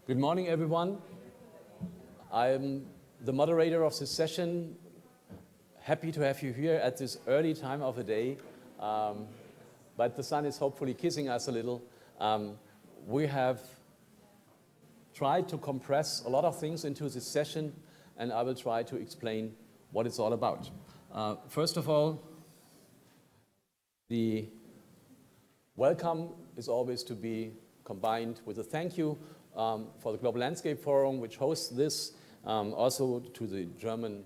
Good morning, everyone. I'm the moderator of this session. Happy to have you here at this early time of the day, but the sun is hopefully kissing us a little. We have tried to compress a lot of things into this session, and I will try to explain what it's all about. First of all, the welcome is always to be combined with a thank you for the Global Landscape Forum, which hosts this, also to the German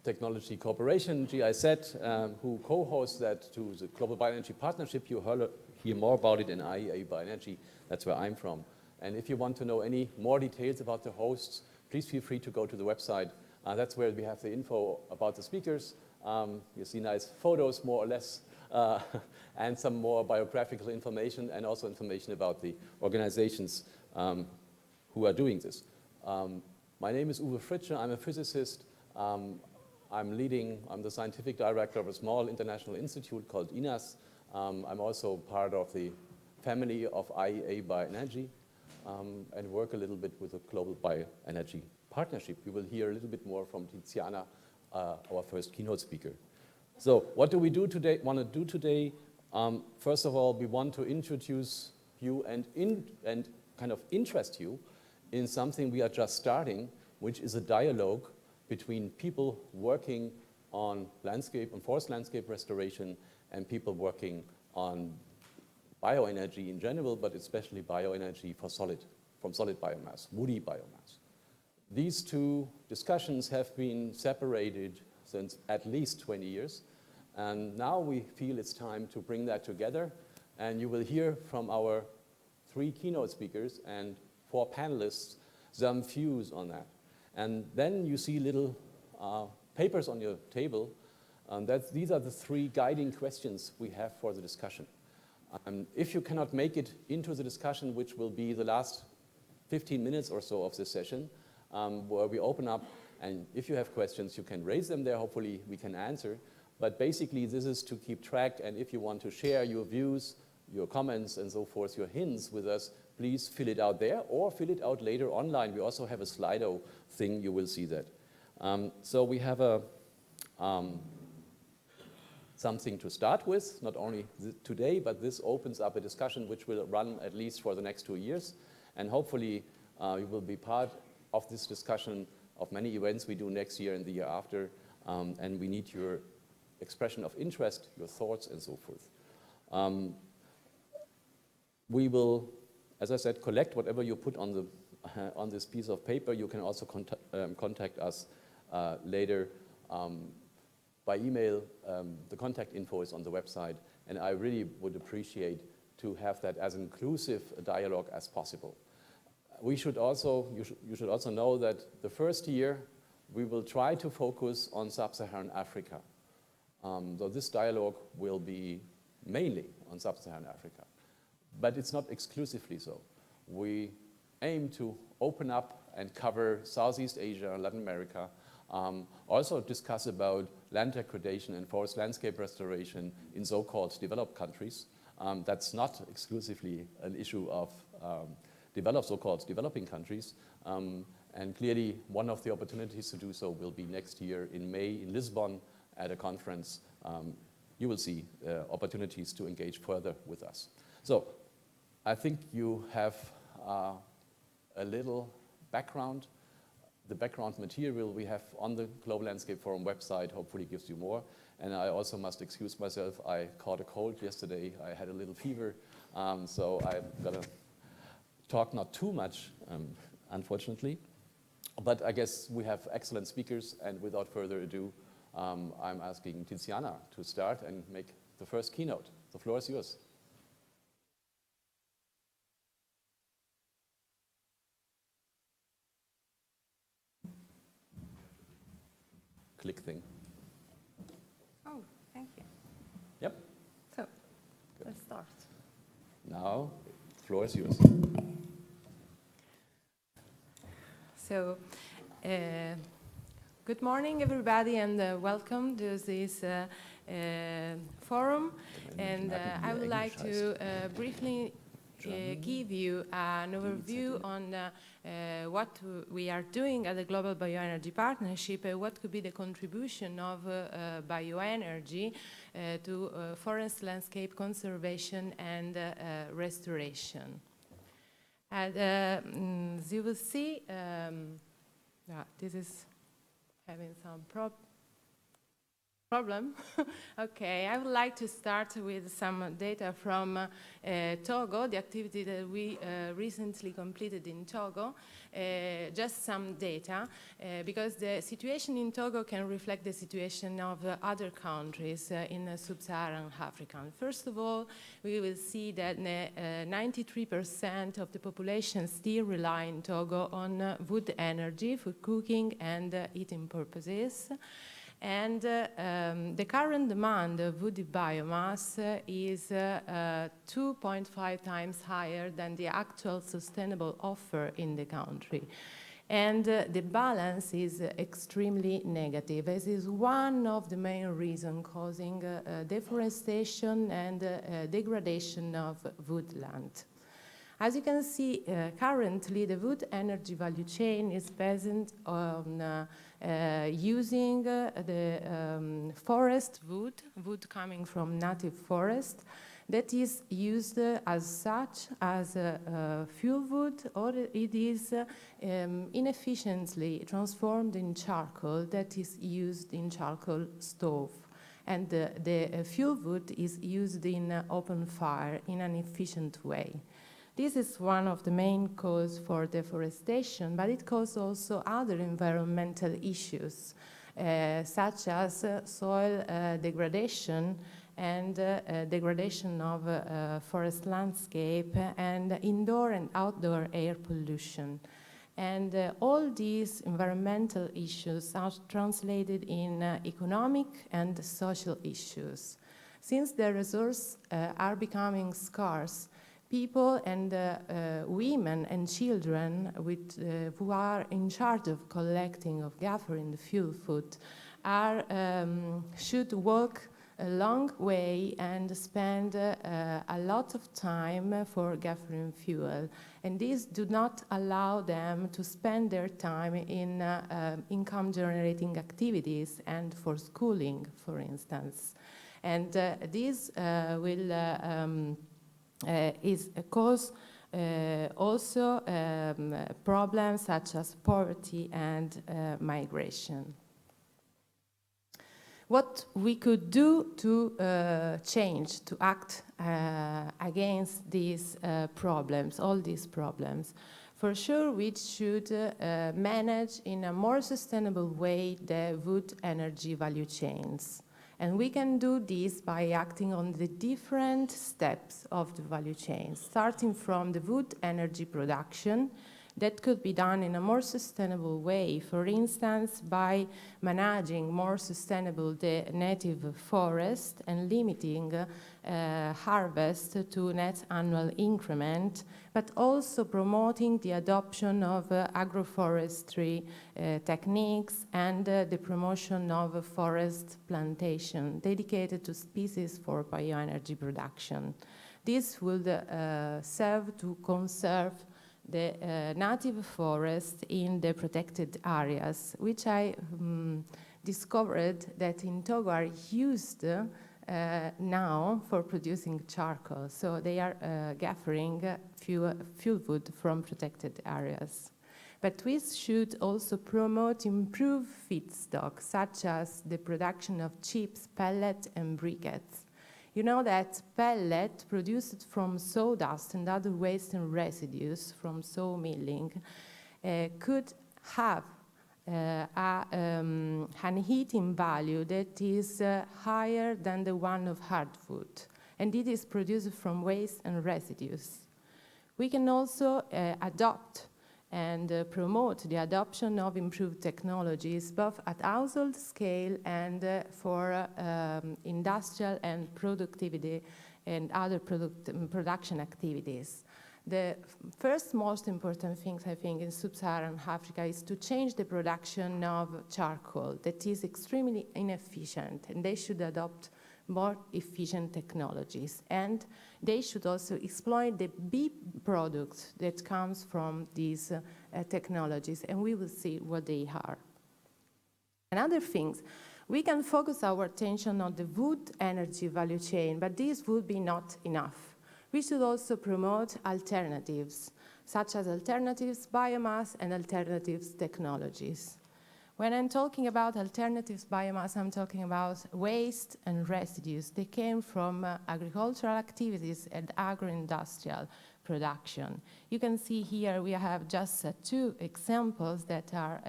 Technology Corporation, GIZ, who co-hosts that, to the Global Bioenergy Partnership. You hear more about it in IEA Bioenergy. That's where I'm from. And if you want to know any more details about the hosts, please feel free to go to the website. That's where we have the info about the speakers. You see nice photos, more or less, and some more biographical information, and also information about the organizations who are doing this. My name is Uwe Fritsche. I'm a physicist. I'm the scientific director of a small international institute called INAS. I'm also part of the family of IEA Bioenergy, and work a little bit with the Global Bioenergy Partnership. You will hear a little bit more from Tiziana, our first keynote speaker. So what do we do today? Want to do today? First of all, we want to introduce you and kind of interest you in something we are just starting, which is a dialogue between people working on landscape and forest landscape restoration and people working on bioenergy in general, but especially bioenergy from solid biomass, woody biomass. These two discussions have been separated since at least 20 years. And now we feel it's time to bring that together. And you will hear from our 3 keynote speakers and 4 panelists some views on that. And then you see little papers on your table. These are the 3 guiding questions we have for the discussion. If you cannot make it into the discussion, which will be the last 15 minutes or so of this session, where we open up, and if you have questions, you can raise them there. Hopefully, we can answer. But basically, this is to keep track. And if you want to share your views, your comments, and so forth, your hints with us, please fill it out there or fill it out later online. We also have a Slido thing. You will see that. So we have something to start with, not only today, but this opens up a discussion which will run at least for the next 2 years. And hopefully, you will be part of this discussion of many events we do next year and the year after, and we need your expression of interest, your thoughts, and so forth. We will, as I said, collect whatever you put on this piece of paper. You can also contact us later by email. The contact info is on the website, and I really would appreciate to have that as inclusive a dialogue as possible. You should also know that the first year we will try to focus on Sub-Saharan Africa. So this dialogue will be mainly on Sub-Saharan Africa, but it's not exclusively so. We aim to open up and cover Southeast Asia and Latin America, also discuss about land degradation and forest landscape restoration in so-called developed countries. That's not exclusively an issue of so-called developing countries. And clearly, one of the opportunities to do so will be next year in May in Lisbon at a conference. You will see opportunities to engage further with us. So I think you have a little background. The background material we have on the Global Landscape Forum website hopefully gives you more. And I also must excuse myself. I caught a cold yesterday. I had a little fever. So I'm going to talk not too much, unfortunately. But I guess we have excellent speakers. And without further ado, I'm asking Tiziana to start and make the first keynote. The floor is yours. Click thing. Oh, thank you. Yep. So, let's start. Now, the floor is yours. So, good morning, everybody, and welcome to this forum. And I would like to briefly give you an overview on what we are doing at the Global Bioenergy Partnership, what could be the contribution of bioenergy to forest landscape conservation and restoration. And as you will see, this is having some problem. Okay, I would like to start with some data from Togo, the activity that we recently completed in Togo. Just some data, because the situation in Togo can reflect the situation of other countries in Sub-Saharan Africa. First of all, we will see that 93% of the population still rely in Togo on wood energy for cooking and eating purposes. And the current demand of woody biomass is 2.5 times higher than the actual sustainable offer in the country. And the balance is extremely negative. This is one of the main reasons causing deforestation and degradation of woodland. As you can see, currently the wood energy value chain is based on using the forest wood coming from native forest, that is used as such as fuel wood, or it is inefficiently transformed in charcoal that is used in charcoal stove. And the fuel wood is used in open fire in an efficient way. This is one of the main causes for deforestation, but it causes also other environmental issues, such as soil degradation and degradation of forest landscape and indoor and outdoor air pollution. And all these environmental issues are translated in economic and social issues. Since the resources are becoming scarce, people and women and children who are in charge of collecting, of gathering the fuel wood, should walk a long way and spend a lot of time for gathering fuel. And these do not allow them to spend their time in income-generating activities and for schooling, for instance. And this will is cause also problems such as poverty and migration. What we could do to change, to act against these problems, all these problems, for sure we should manage in a more sustainable way the wood energy value chains. And we can do this by acting on the different steps of the value chain, starting from the wood energy production that could be done in a more sustainable way, for instance, by managing more sustainable the native forest and limiting harvest to net annual increment, but also promoting the adoption of agroforestry techniques and the promotion of forest plantation dedicated to species for bioenergy production. This will serve to conserve the native forest in the protected areas, which I discovered that in Togo are used now for producing charcoal. So they are gathering fuel wood from protected areas. But we should also promote improved feedstock, such as the production of chips, pellet, and briquettes. You know that pellet produced from sawdust and other waste and residues from sawmilling could have an heating value that is higher than the one of hardwood, and it is produced from waste and residues. We can also adopt and promote the adoption of improved technologies, both at household scale and for industrial and productivity and other production activities. The first most important thing, I think, in Sub-Saharan Africa is to change the production of charcoal that is extremely inefficient, and they should adopt more efficient technologies. And they should also exploit the B-products that comes from these technologies, and we will see what they are. Another thing, we can focus our attention on the wood energy value chain, but this would be not enough. We should also promote alternatives, such as alternatives biomass and alternatives technologies. When I'm talking about alternatives biomass, I'm talking about waste and residues. They came from agricultural activities and agro-industrial production. You can see here we have just two examples that are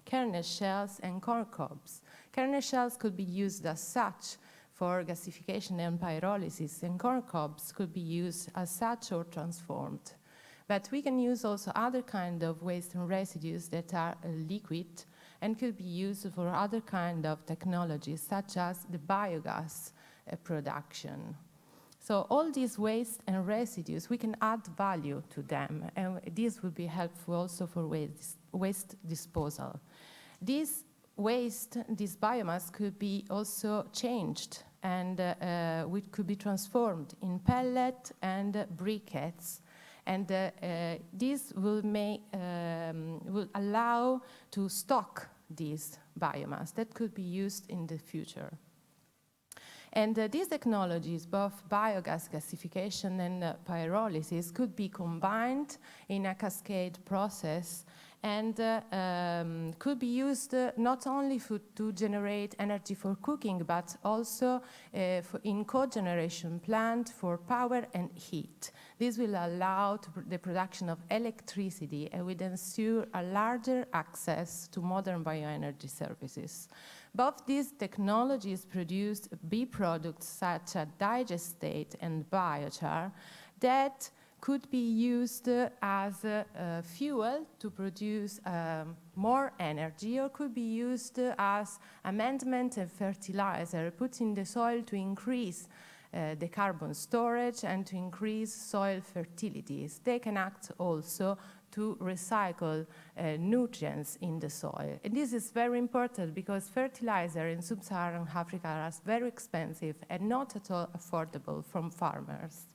kernel shells and corn cobs. Kernel shells could be used as such for gasification and pyrolysis, and corn cobs could be used as such or transformed. But we can use also other kind of waste and residues that are liquid and could be used for other kind of technologies, such as the biogas production. So all these waste and residues, we can add value to them, and this would be helpful also for waste disposal. This waste, this biomass could be also changed, and it could be transformed in pellet and briquettes. And this will allow to stock this biomass that could be used in the future. And these technologies, both biogas gasification and pyrolysis, could be combined in a cascade process and could be used not only to generate energy for cooking, but also in cogeneration plant for power and heat. This will allow the production of electricity and will ensure a larger access to modern bioenergy services. Both these technologies produce B-products such as digestate and biochar that could be used as fuel to produce more energy, or could be used as amendment and fertilizer put in the soil to increase the carbon storage and to increase soil fertilities. They can act also to recycle nutrients in the soil. And this is very important because fertilizer in Sub-Saharan Africa are very expensive and not at all affordable from farmers.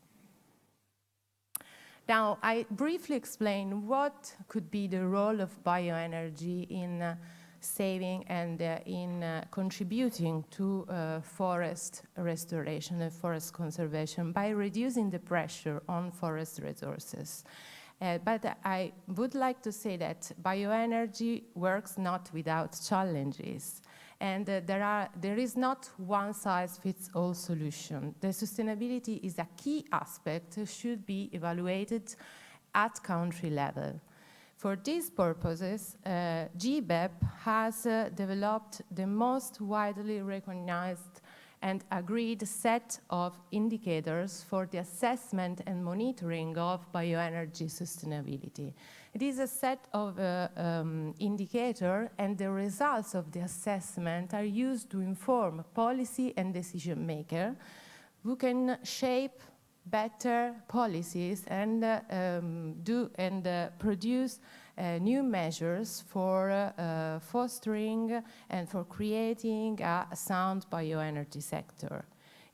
Now, I briefly explain what could be the role of bioenergy in saving and in contributing to forest restoration and forest conservation by reducing the pressure on forest resources. But I would like to say that bioenergy works not without challenges. And there is not one-size-fits-all solution. The sustainability is a key aspect, should be evaluated at country level. For these purposes, GBEP has developed the most widely recognized and agreed set of indicators for the assessment and monitoring of bioenergy sustainability. It is a set of indicators, and the results of the assessment are used to inform policy and decision makers who can shape better policies and produce new measures for fostering and for creating a sound bioenergy sector.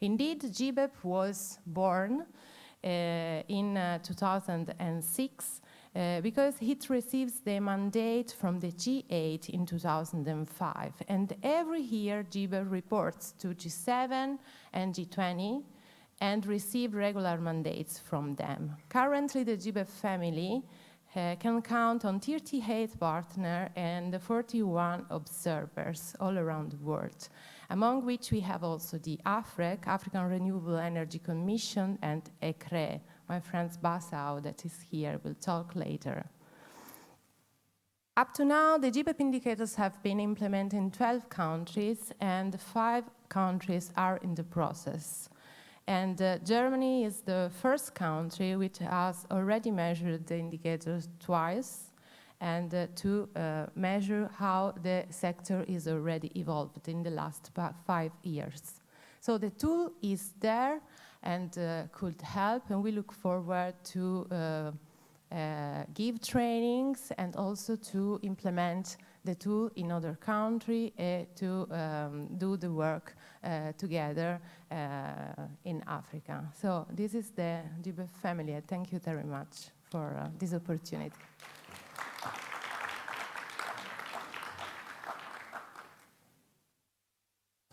Indeed, GBEP was born in 2006 because it receives the mandate from the G8 in 2005. And every year, GBEP reports to G7 and G20 and receive regular mandates from them. Currently, the GBEP family can count on 38 partners and 41 observers all around the world, among which we have also the AFREC, African Renewable Energy Commission, and ECRE. My friend Basau, that is here, will talk later. Up to now, the GBEP indicators have been implemented in 12 countries, and 5 countries are in the process. And Germany is the first country which has already measured the indicators twice and to measure how the sector is already evolved in the last 5 years. So the tool is there and could help, and we look forward to give trainings and also to implement the two in other country to do the work together in Africa. So this is the GBEF family. Thank you very much for this opportunity.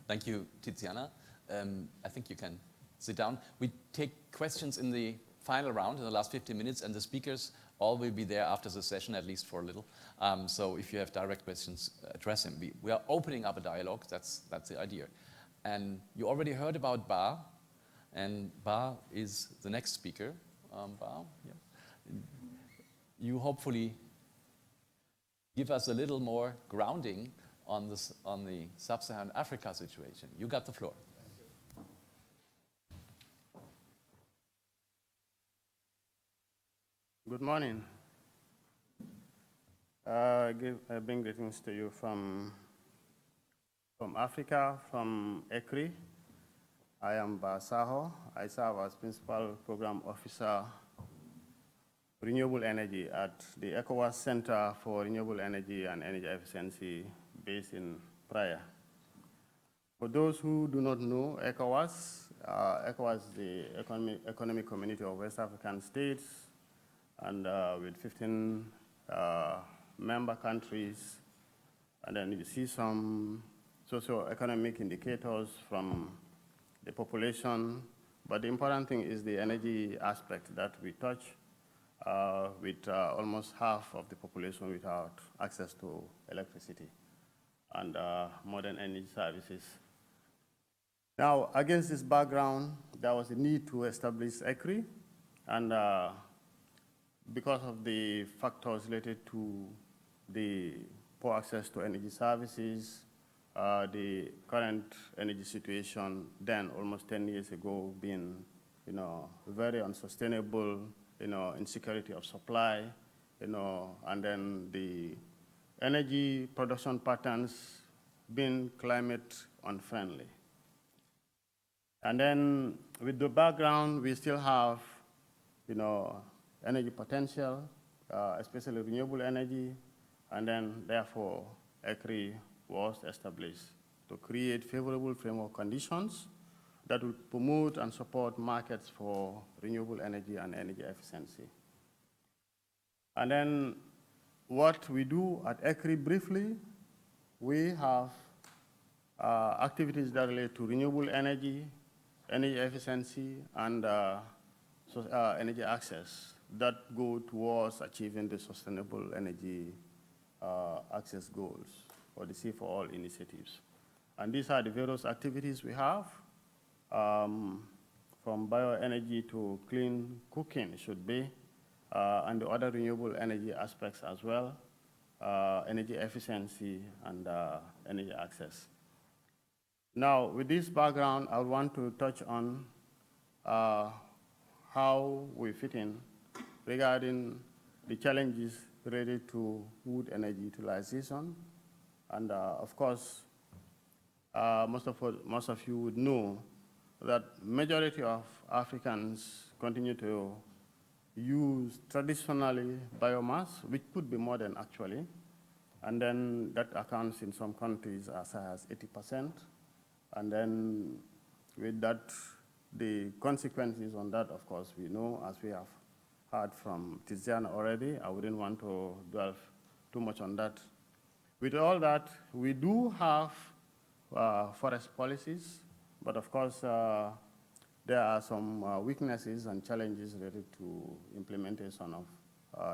Thank you, Tiziana. I think you can sit down. We take questions in the final round, in the last 15 minutes, and the speakers all will be there after the session, at least for a little. So if you have direct questions, address them. We are opening up a dialogue, that's the idea. And you already heard about Ba, and Ba is the next speaker. Ba, yeah. You hopefully give us a little more grounding on the Sub-Saharan Africa situation. You got the floor. Good morning. I bring greetings to you from Africa, from ECRI. I am Basaho. I serve as Principal Program Officer Renewable Energy at the ECOWAS Center for Renewable Energy and Energy Efficiency based in Praia. For those who do not know ECOWAS, ECOWAS is the economic community of West African states, and with 15 member countries. And then you see some socio-economic indicators from the population. But the important thing is the energy aspect that we touch with almost half of the population without access to electricity and modern energy services. Now, against this background, there was a need to establish ECRI, and because of the factors related to the poor access to energy services, the current energy situation then almost 10 years ago being, very unsustainable, insecurity of supply, and then the energy production patterns being climate unfriendly. And then with the background, we still have, energy potential, especially renewable energy, and then therefore ECRI was established to create favorable framework conditions that will promote and support markets for renewable energy and energy efficiency. And then what we do at ECRI briefly, we have activities that relate to renewable energy, energy efficiency, and energy access that go towards achieving the sustainable energy access goals or the Sea for All initiatives. And these are the various activities we have, from bioenergy to clean cooking should be, and the other renewable energy aspects as well, energy efficiency and energy access. Now, with this background, I want to touch on how we fit in regarding the challenges related to wood energy utilization. And of course, most of you would know that majority of Africans continue to use traditionally biomass, which could be more than actually, and then that accounts in some countries as high as 80%. And then with that, the consequences on that, of course, we know, as we have heard from Tiziana already. I wouldn't want to delve too much on that. With all that, we do have forest policies, but of course, there are some weaknesses and challenges related to implementation of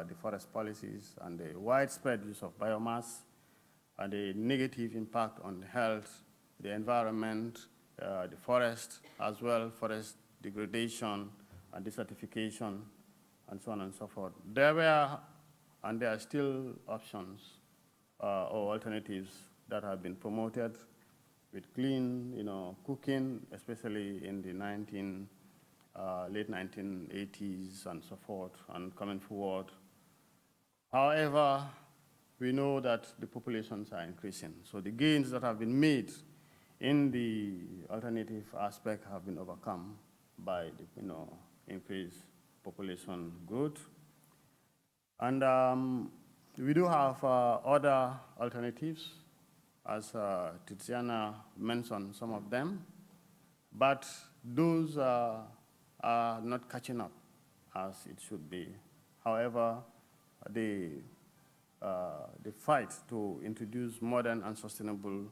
the forest policies and the widespread use of biomass and the negative impact on health, the environment, the forest as well, forest degradation and desertification, and so on and so forth. There were, and there are still options or alternatives that have been promoted with clean, cooking, especially in the late 1980s and so forth, and coming forward. However, we know that the populations are increasing, so the gains that have been made in the alternative aspect have been overcome by the increased population growth. And we do have other alternatives, as Tiziana mentioned some of them, but those are not catching up as it should be. However, the fight to introduce modern and sustainable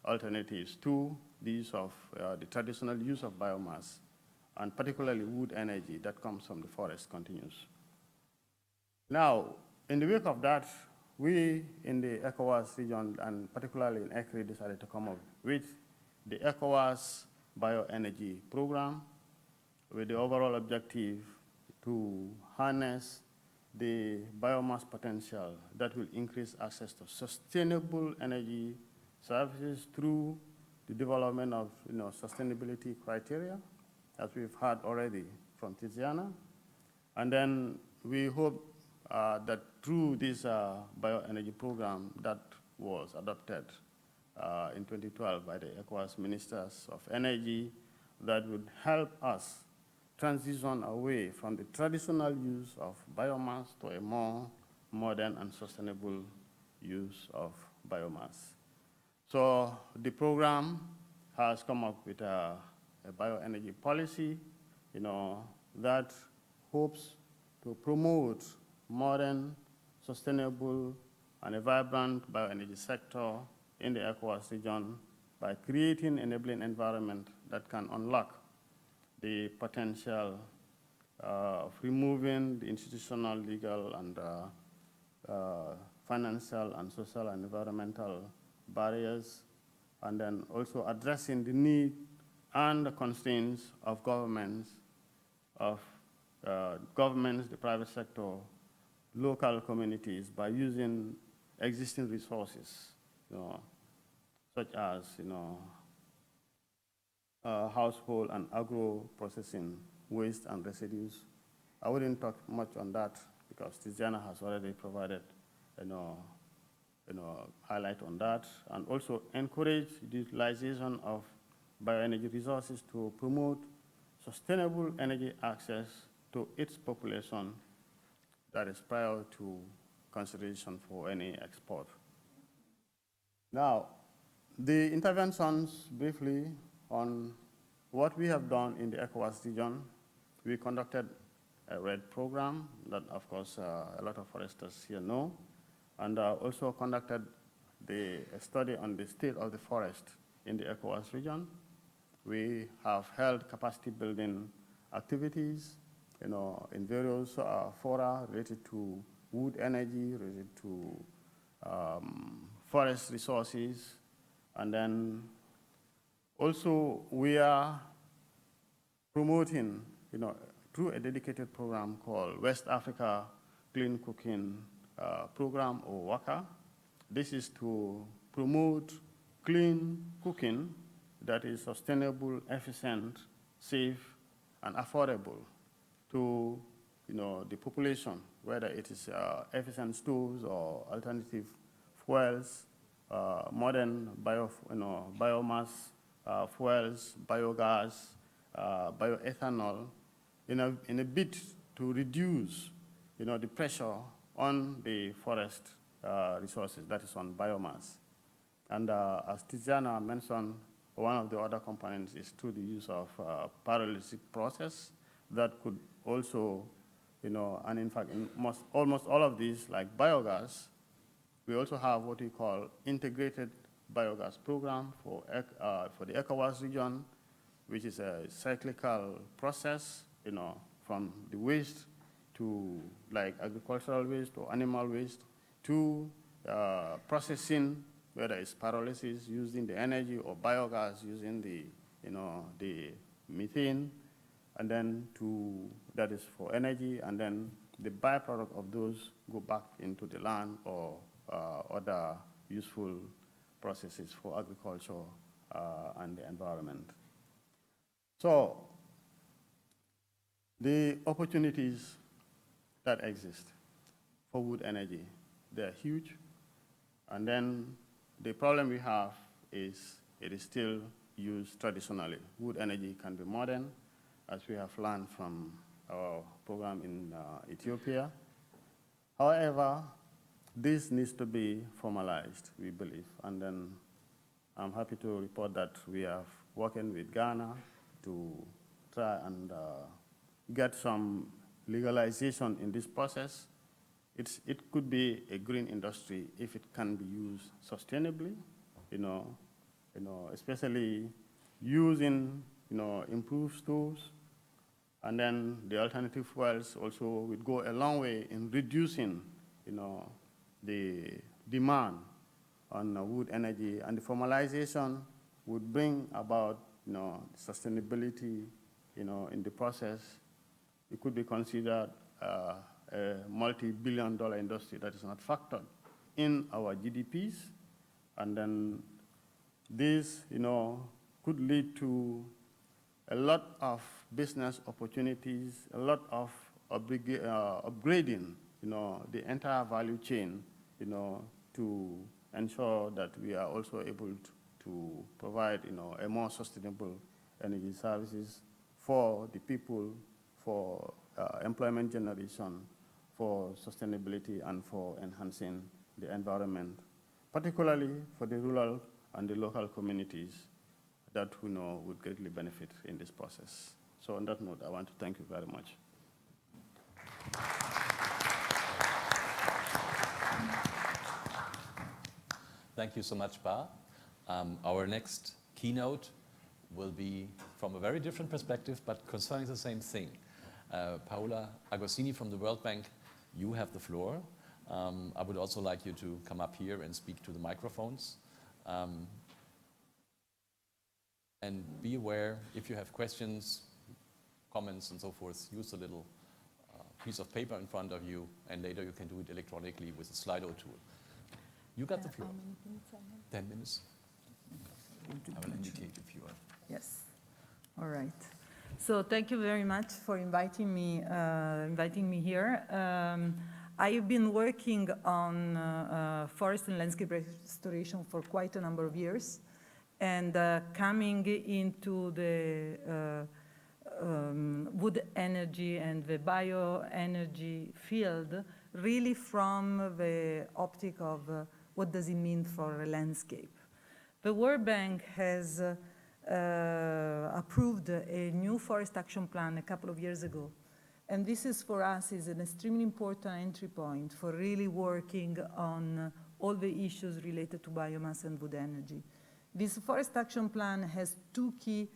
alternatives to the use of the traditional use of biomass, and particularly wood energy that comes from the forest, continues. Now, in the wake of that, we in the ECOWAS region, and particularly in ECRI, decided to come up with the ECOWAS Bioenergy Program, with the overall objective to harness the biomass potential that will increase access to sustainable energy services through the development of sustainability criteria, as we've heard already from Tiziana. And then we hope that through this bioenergy program that was adopted in 2012 by the ECOWAS Ministers of Energy, that would help us transition away from the traditional use of biomass to a more modern and sustainable use of biomass. So the program has come up with a bioenergy policy, that hopes to promote modern, sustainable, and a vibrant bioenergy sector in the ECOWAS region by creating an enabling environment that can unlock the potential of removing the institutional, legal, and financial, and social, and environmental barriers, and then also addressing the need and the constraints of governments, the private sector, local communities, by using existing resources, such as household and agro-processing waste and residues. I wouldn't talk much on that because Tiziana has already provided highlight on that, and also encourage the utilization of bioenergy resources to promote sustainable energy access to its population that is prior to consideration for any export. Now, the interventions briefly on what we have done in the ECOWAS region. We conducted a RED program that, of course, a lot of foresters here know, and also conducted a study on the state of the forest in the ECOWAS region. We have held capacity building activities, in various fora related to wood energy, related to forest resources, and then also we are promoting, through a dedicated program called West Africa Clean Cooking Program, or WACA. This is to promote clean cooking that is sustainable, efficient, safe, and affordable to the population, whether it is efficient stoves or alternative fuels, modern biomass fuels, biogas, bioethanol, in a bid to reduce the pressure on the forest resources, that is on biomass. And as Tiziana mentioned, one of the other components is through the use of pyrolysis process that could also, and in fact, in almost all of these, like biogas, we also have what we call integrated biogas program for the ECOWAS region, which is a cyclical process, from the waste to like agricultural waste or animal waste to processing, whether it's pyrolysis using the energy or biogas using the methane, and then that is for energy, and then the byproduct of those go back into the land or other useful processes for agriculture and the environment. So the opportunities that exist for wood energy, they're huge. And then the problem we have is it is still used traditionally. Wood energy can be modern, as we have learned from our program in Ethiopia. However, this needs to be formalized, we believe. And then I'm happy to report that we are working with Ghana to try and get some legalization in this process. It could be a green industry if it can be used sustainably, especially using, improved tools. And then the alternative fuels also would go a long way in reducing, the demand on wood energy, and the formalization would bring about, sustainability, in the process. It could be considered a multi-billion-dollar industry that is not factored in our GDPs, and then this, could lead to a lot of business opportunities, a lot of upgrading, the entire value chain, to ensure that we are also able to provide, a more sustainable energy services for the people, for employment generation, for sustainability, and for enhancing the environment, particularly for the rural and the local communities that we know would greatly benefit in this process. So on that note, I want to thank you very much. Thank you so much, Ba. Our next keynote will be from a very different perspective, but concerning the same thing. Paola Agostini from the World Bank, you have the floor. I would also like you to come up here and speak to the microphones. And be aware, if you have questions, comments, and so forth, use a little piece of paper in front of you, and later you can do it electronically with the Slido tool. You got the floor. How many minutes I have? 10 minutes. I will indicate if you are. Yes. All right. So thank you very much for inviting me here. I have been working on forest and landscape restoration for quite a number of years, and coming into the wood energy and the bioenergy field really from the optic of what does it mean for a landscape. The World Bank has approved a new forest action plan a couple of years ago. And this is for us is an extremely important entry point for really working on all the issues related to biomass and wood energy. This forest action plan has two key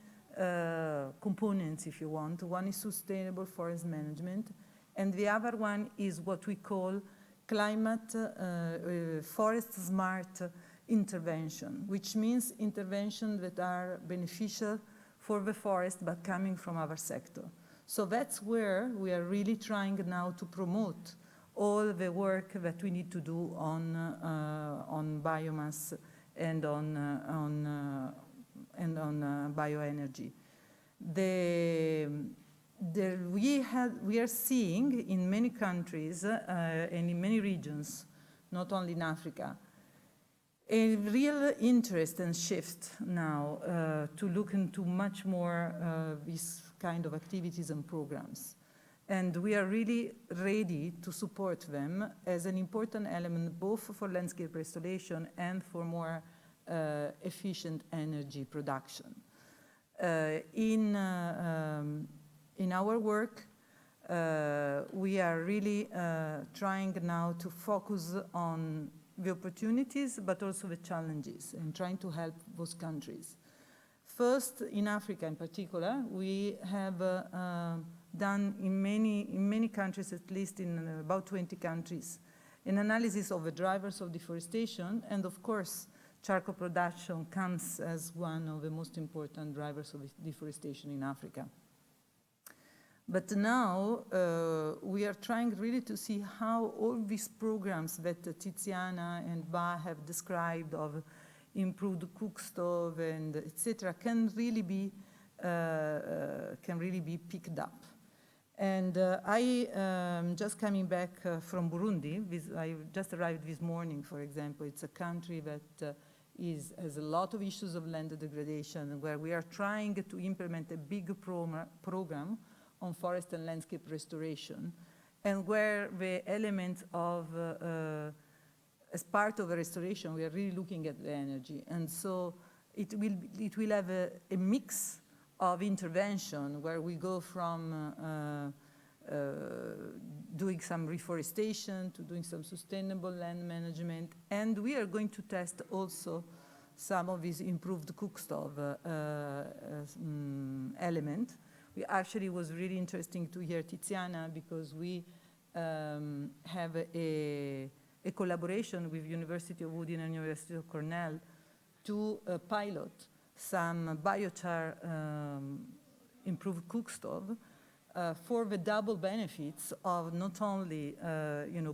components, if you want. One is sustainable forest management, and the other one is what we call climate forest smart intervention, which means interventions that are beneficial for the forest but coming from our sector. So that's where we are really trying now to promote all the work that we need to do on biomass and on bioenergy. We are seeing in many countries and in many regions, not only in Africa, a real interest and shift now to look into much more these kind of activities and programs. And we are really ready to support them as an important element both for landscape restoration and for more efficient energy production. In our work, we are really trying now to focus on the opportunities, but also the challenges, and trying to help those countries. First, in Africa in particular, we have done in many countries, at least in about 20 countries, an analysis of the drivers of deforestation, and of course, charcoal production comes as one of the most important drivers of deforestation in Africa. But now we are trying really to see how all these programs that Tiziana and Ba have described of improved cook stove and etc. can really be picked up. And I am just coming back from Burundi. I just arrived this morning, for example. It's a country that has a lot of issues of land degradation, where we are trying to implement a big program on forest and landscape restoration, and where the element of as part of a restoration, we are really looking at the energy. And so it will have a mix of intervention where we go from doing some reforestation to doing some sustainable land management. And we are going to test also some of these improved cook stove element. We actually was really interesting to hear Tiziana because we have a collaboration with University of Udine and University of Cornell to pilot some biochar improved cook stove for the double benefits of not only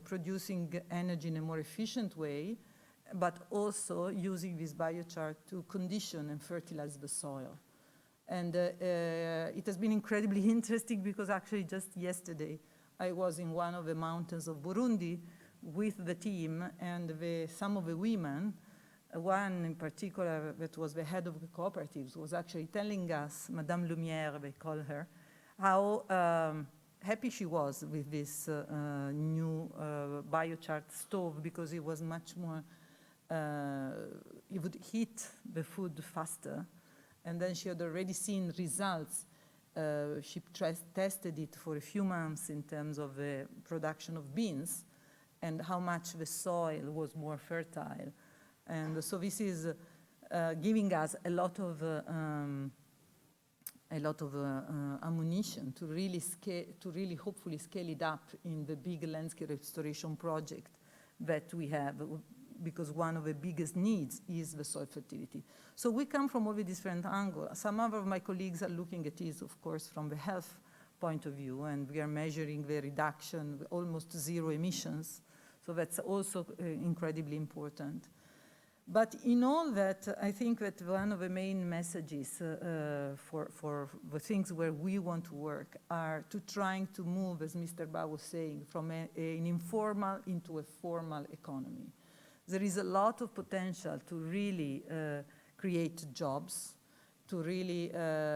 producing energy in a more efficient way, but also using this biochar to condition and fertilize the soil. And it has been incredibly interesting because actually just yesterday I was in one of the mountains of Burundi with the team and some of the women. One in particular that was the head of the cooperatives was actually telling us, Madame Lumière, they call her, how happy she was with this new biochar stove because it was much more, it would heat the food faster. And then she had already seen results. She tested it for a few months in terms of the production of beans and how much the soil was more fertile. And so this is giving us a lot of ammunition to really hopefully scale it up in the big landscape restoration project that we have, because one of the biggest needs is the soil fertility. So we come from all the different angles. Some of my colleagues are looking at this, of course, from the health point of view, and we are measuring the reduction, almost zero emissions. So that's also incredibly important. But in all that, I think that one of the main messages for the things where we want to work are to trying to move, as Mr. Ba was saying, from an informal into a formal economy. There is a lot of potential to really create jobs, to really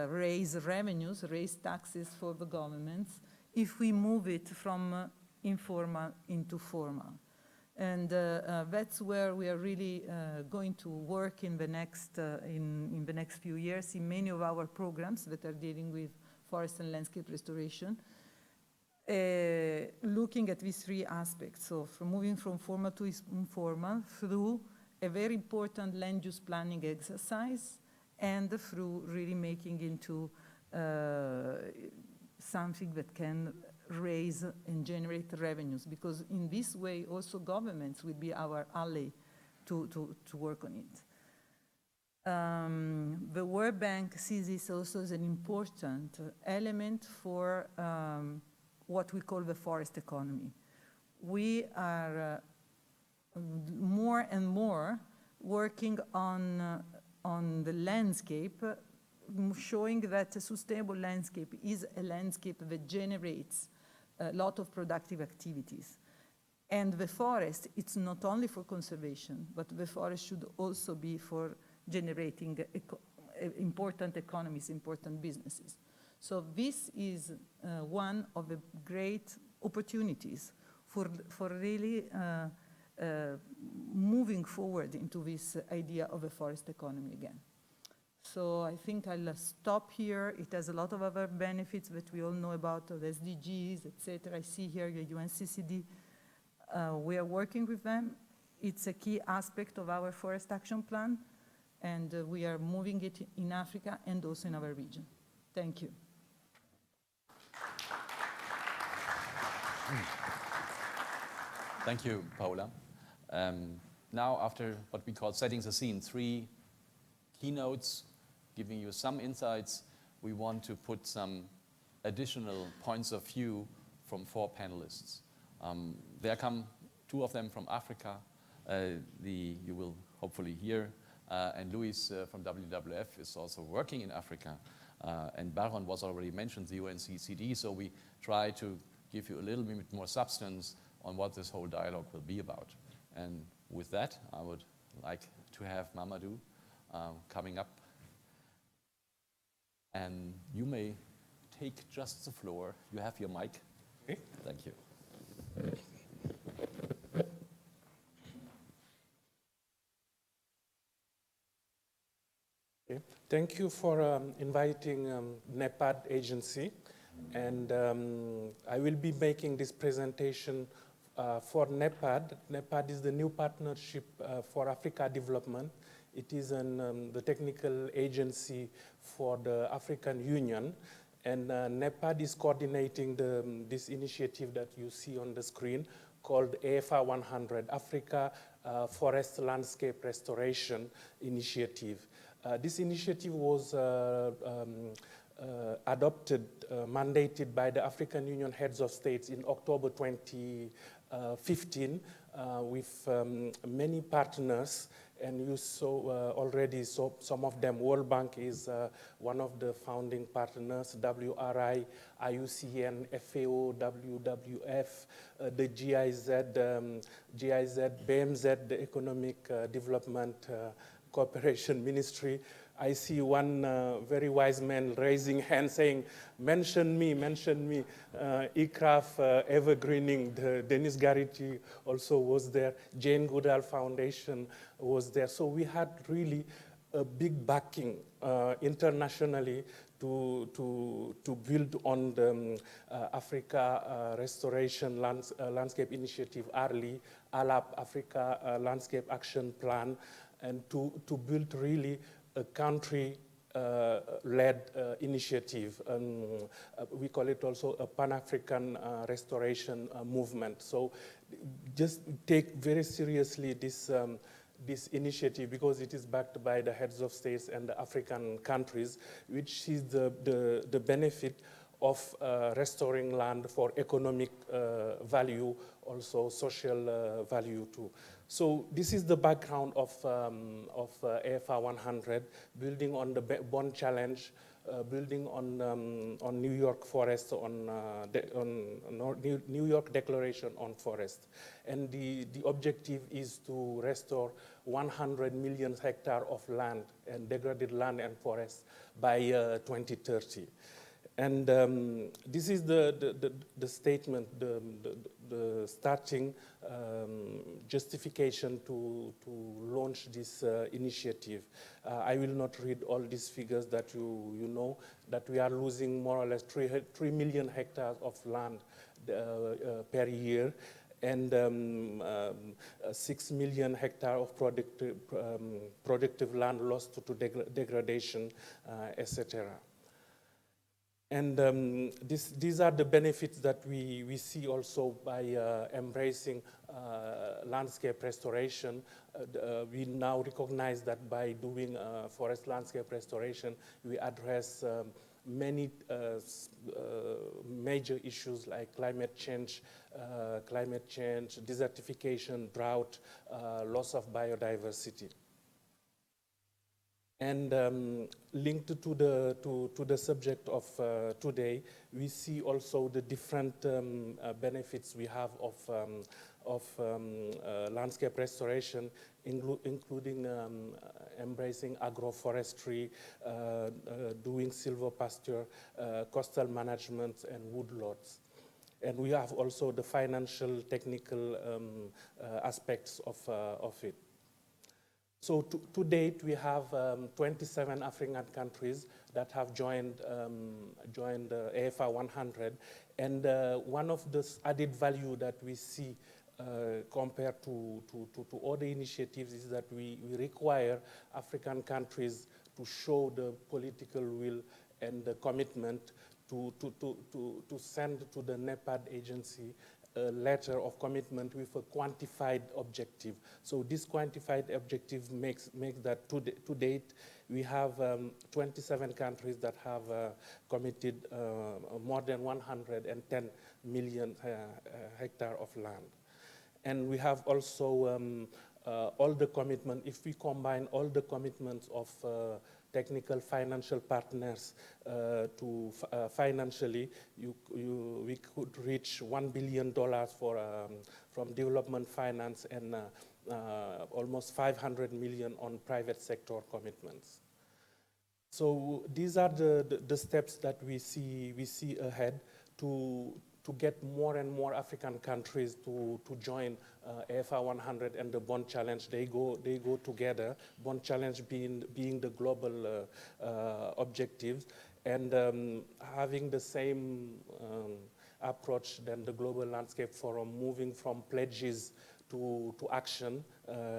raise revenues, raise taxes for the governments, if we move it from informal into formal. And that's where we are really going to work in the next few years in many of our programs that are dealing with forest and landscape restoration, looking at these three aspects. So from moving from formal to informal through a very important land use planning exercise and through really making into something that can raise and generate revenues, because in this way also governments will be our ally to work on it. The World Bank sees this also as an important element for what we call the forest economy. We are more and more working on the landscape, showing that a sustainable landscape is a landscape that generates a lot of productive activities. And the forest, it's not only for conservation, but the forest should also be for generating important economies, important businesses. So this is one of the great opportunities for really moving forward into this idea of a forest economy again. So I think I'll stop here. It has a lot of other benefits that we all know about, the SDGs, etc. I see here the UNCCD. We are working with them. It's a key aspect of our forest action plan, and we are moving it in Africa and also in our region. Thank you. Thank you, Paola. Now, after what we call setting the scene, 3 keynotes, giving you some insights, we want to put some additional points of view from 4 panelists. There come 2 of them from Africa. You will hopefully hear, and Luis from WWF is also working in Africa. And Baron was already mentioned, the UNCCD, so we try to give you a little bit more substance on what this whole dialogue will be about. And with that, I would like to have Mamadou coming up. And you may take just the floor. You have your mic. Okay. Thank you. Okay, thank you for inviting NEPAD agency, and I will be making this presentation for NEPAD. NEPAD is the new partnership for Africa development. It is the technical agency for the African Union, and NEPAD is coordinating this initiative that you see on the screen called AFR 100, Africa Forest Landscape Restoration Initiative. This initiative was adopted, mandated by the African Union heads of states in October 2015 with many partners, and you saw already some of them. World Bank is one of the founding partners, WRI, IUCN, FAO, WWF, the GIZ, BMZ, the Economic Development Cooperation Ministry. I see one very wise man raising hand saying, mention me, ICRAF, Evergreening, Dennis Garrity also was there, Jane Goodall Foundation was there. So we had really a big backing internationally to build on the Africa Restoration Landscape Initiative, ARLI, ALAP, Africa Landscape Action Plan, and to build really a country-led initiative. We call it also a Pan-African restoration movement. So just take very seriously this initiative, because it is backed by the heads of states and the African countries, which sees the benefit of restoring land for economic value, also social value too. So this is the background of AFR 100, building on the Bond Challenge, building on New York Forest, on New York Declaration on Forest. And the objective is to restore 100 million hectares of land and degraded land and forest by 2030. And this is the statement, the starting justification to launch this initiative. I will not read all these figures that you know, that we are losing more or less 3 million hectares of land per year, and 6 million hectares of productive land lost to degradation, etc. And these are the benefits that we see also by embracing landscape restoration. We now recognize that by doing forest landscape restoration, we address many major issues like climate change, desertification, drought, loss of biodiversity. And linked to the subject of today, we see also the different benefits we have of landscape restoration, including embracing agroforestry, doing silvopasture, coastal management, and woodlots. And we have also the financial, technical aspects of it. So to date, we have 27 African countries that have joined AFR 100. And one of the added value that we see compared to other initiatives is that we require African countries to show the political will and the commitment to send to the NEPAD agency a letter of commitment with a quantified objective. So this quantified objective makes that to date, we have 27 countries that have committed more than 110 million hectares of land. And we have also all the commitment, if we combine all the commitments of technical financial partners to financially, we could reach $1 billion from development finance and almost 500 million on private sector commitments. So these are the steps that we see ahead to to get more and more African countries to join AFR 100 and the Bond Challenge. They go together, Bond Challenge being the global objectives, and having the same approach than the Global Landscape Forum, moving from pledges to action,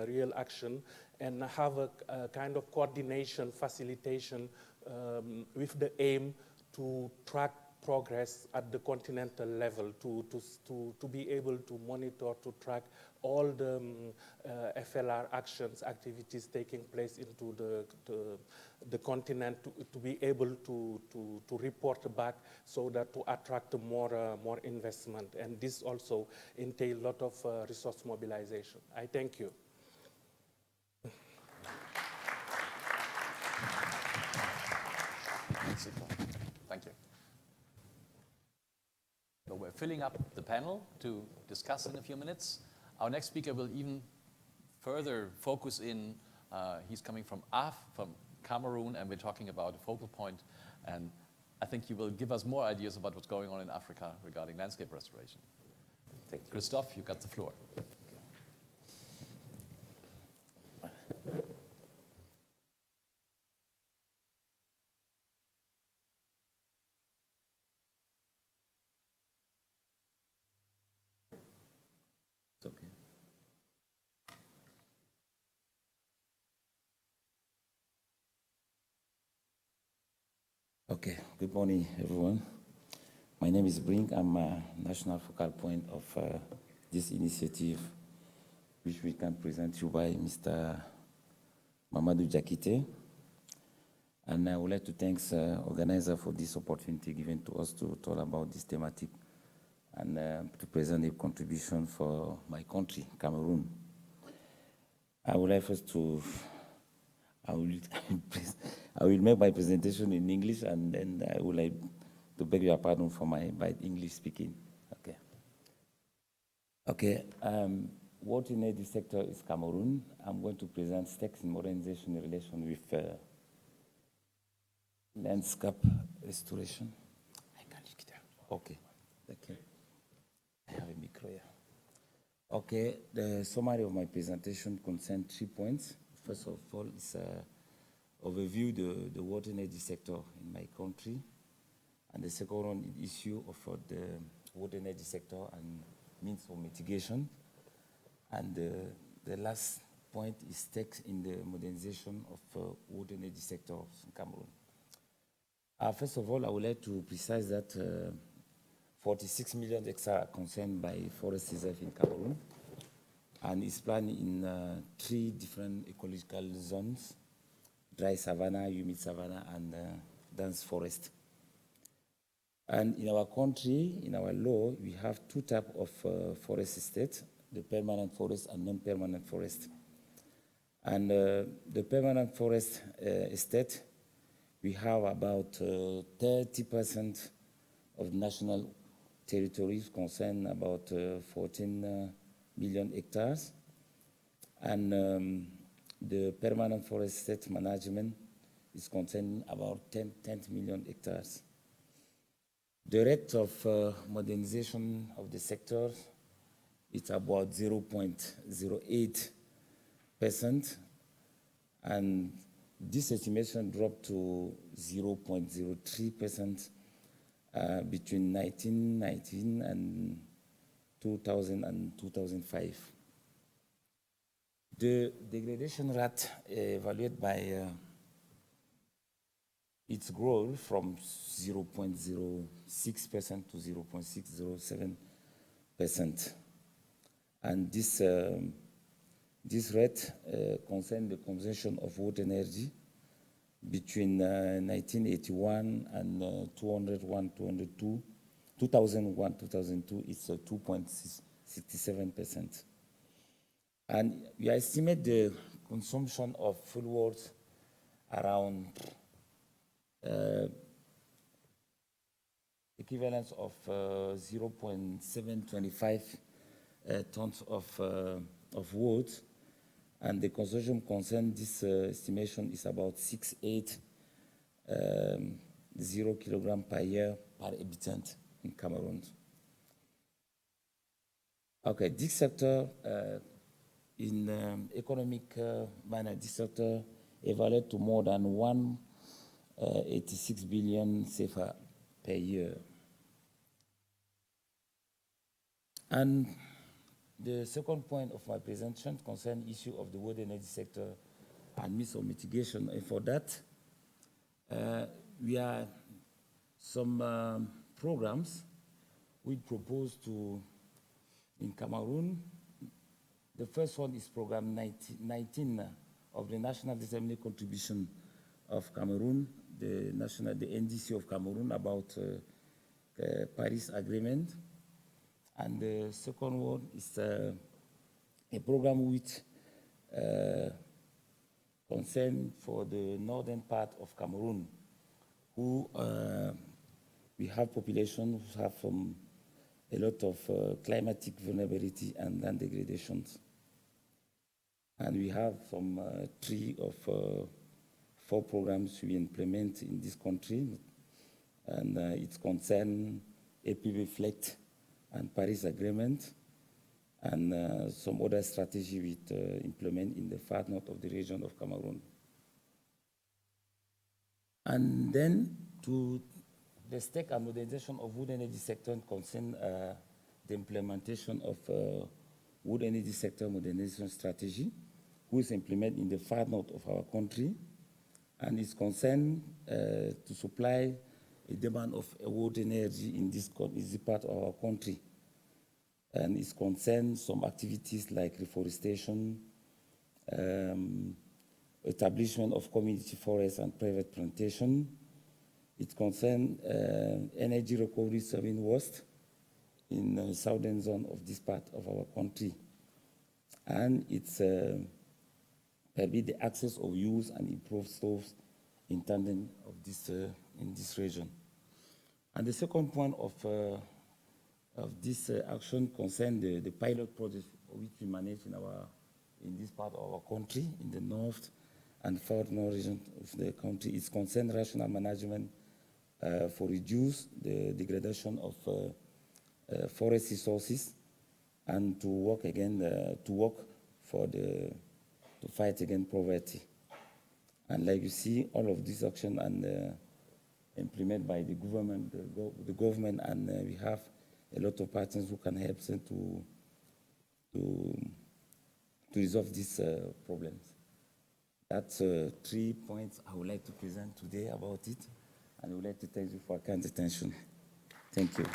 real action, and have a kind of coordination, facilitation with the aim to track progress at the continental level, to be able to monitor, to track all the FLR actions, activities taking place into the continent, to be able to report back so that to attract more investment. And this also entails a lot of resource mobilization. I thank you. Thank you. So we're filling up the panel to discuss in a few minutes. Our next speaker will even further focus in, he's coming from Cameroon, and we're talking about a focal point, and I think he will give us more ideas about what's going on in Africa regarding landscape restoration. Thank you. Christophe, you got the floor. It's okay. Okay, good morning, everyone. My name is Brink. I'm a national focal point of this initiative, which we can present you by Mr. Mamadou Jakite. And I would like to thank the organizer for this opportunity given to us to talk about this thematic and to present a contribution for my country, Cameroon. I would like first to, I will make my presentation in English, and then I would like to beg your pardon for my English speaking. Okay. Okay. What in the sector is Cameroon. I'm going to present stakes in modernization in relation with landscape restoration. I can't lift it. Okay. Okay. I have a micro here. Okay. The summary of my presentation concerns 3 points. First of all, it's an overview the water energy sector in my country. And the second one is issue of the water energy sector and means of mitigation. And the last point is stakes in the modernization of water energy sector in Cameroon. First of all, I would like to precise that 46 million hectares are concerned by forest reserve in Cameroon, and it's planned in 3 different ecological zones: dry savanna, humid savanna, and dense forest. And in our country, in our law, we have 2 types of forest estate: the permanent forest and non-permanent forest. And the permanent forest estate, we have about 30% of national territories concern about 14 million hectares. And the permanent forest estate management is concerning about 10 million hectares. The rate of modernization of the sector is about 0.08%, and this estimation dropped to 0.03% between 1919 and 2000 and 2005. The degradation rate evaluated by its growth from 0.06% to 0.607%. And this rate concerns the consumption of water energy between 1981 and 2002. It's 2.67%. And we estimate the consumption of fuel wood around equivalence of 0.725 tons of wood, and the consumption concerned this estimation is about 680 kilogram per year per habitant in Cameroon. Okay, this sector, in economic manner, this sector evaluated to more than 186 billion CFA per year. And the second point of my presentation concerns the issue of the wood energy sector and means of mitigation. And for that, we have some programs we propose to in Cameroon. The first one is program 19 of the National Determined Contribution of Cameroon, the NDC of Cameroon about the Paris Agreement. And the second one is a program which concern for the northern part of Cameroon, who we have population who have a lot of climatic vulnerability and land degradations. And we have some 3 of 4 programs we implement in this country, and it concerns APB FLECT and Paris Agreement, and some other strategy we implement in the far north of the region of Cameroon. And then to the stake and modernization of wood energy sector concern the implementation of wood energy sector modernization strategy, which is implemented in the far north of our country, and is concerned to supply a demand of wood energy in this part of our country. And it concerns some activities like reforestation, establishment of community forests and private plantation. It concerns energy recovery serving waste in the southern zone of this part of our country. And it's permit the access of use and improve stoves in tandem of this, in this region. And the second point of this action concerns the pilot project which we manage in this part of our country, in the north and far north region of the country. It concerns rational management for reduce the degradation of forest resources and to work again, to fight against poverty. And like you see, all of these actions and implemented by the government, and we have a lot of partners who can help them to resolve these problems. That's 3 points I would like to present today about it, and I would like to thank you for your kind attention. Thank you.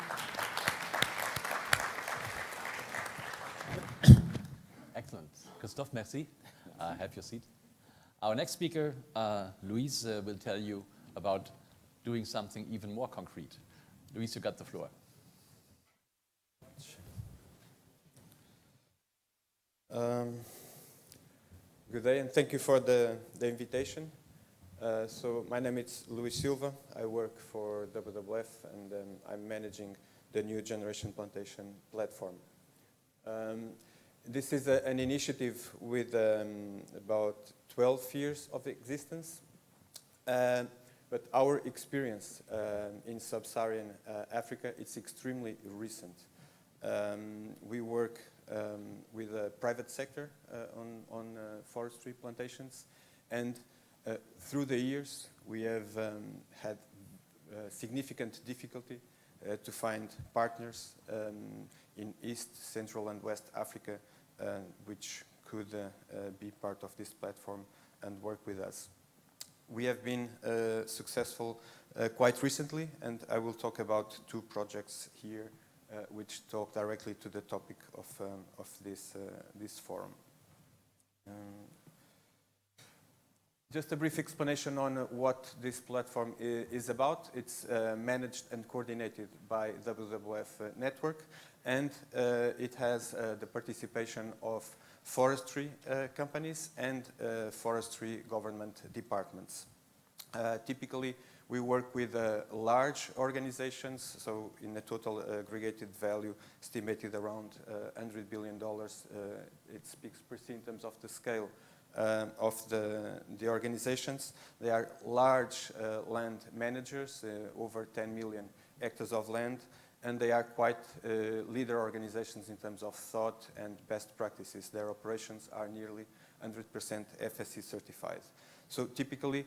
Excellent. Christophe, merci. Have your seat. Our next speaker, Louise, will tell you about doing something even more concrete. Louise, you got the floor. Good day, and thank you for the invitation. So my name is Luis Silva. I work for WWF, and I'm managing the New Generation Plantation platform. This is an initiative with about 12 years of existence, but our experience in Sub-Saharan Africa, it's extremely recent. We work with the private sector on forestry plantations, and through the years we have had significant difficulty to find partners in East, Central and West Africa which could be part of this platform and work with us. We have been successful quite recently, and I will talk about 2 projects here which talk directly to the topic of this forum. Just a brief explanation on what this platform is about. It's managed and coordinated by WWF Network, and it has the participation of forestry companies and forestry government departments. Typically, we work with large organizations, so in a total aggregated value estimated around $100 billion. It speaks per se in terms of the scale of the organizations. They are large land managers, over 10 million hectares of land, and they are quite leader organizations in terms of thought and best practices. Their operations are nearly 100% FSC certified. So typically,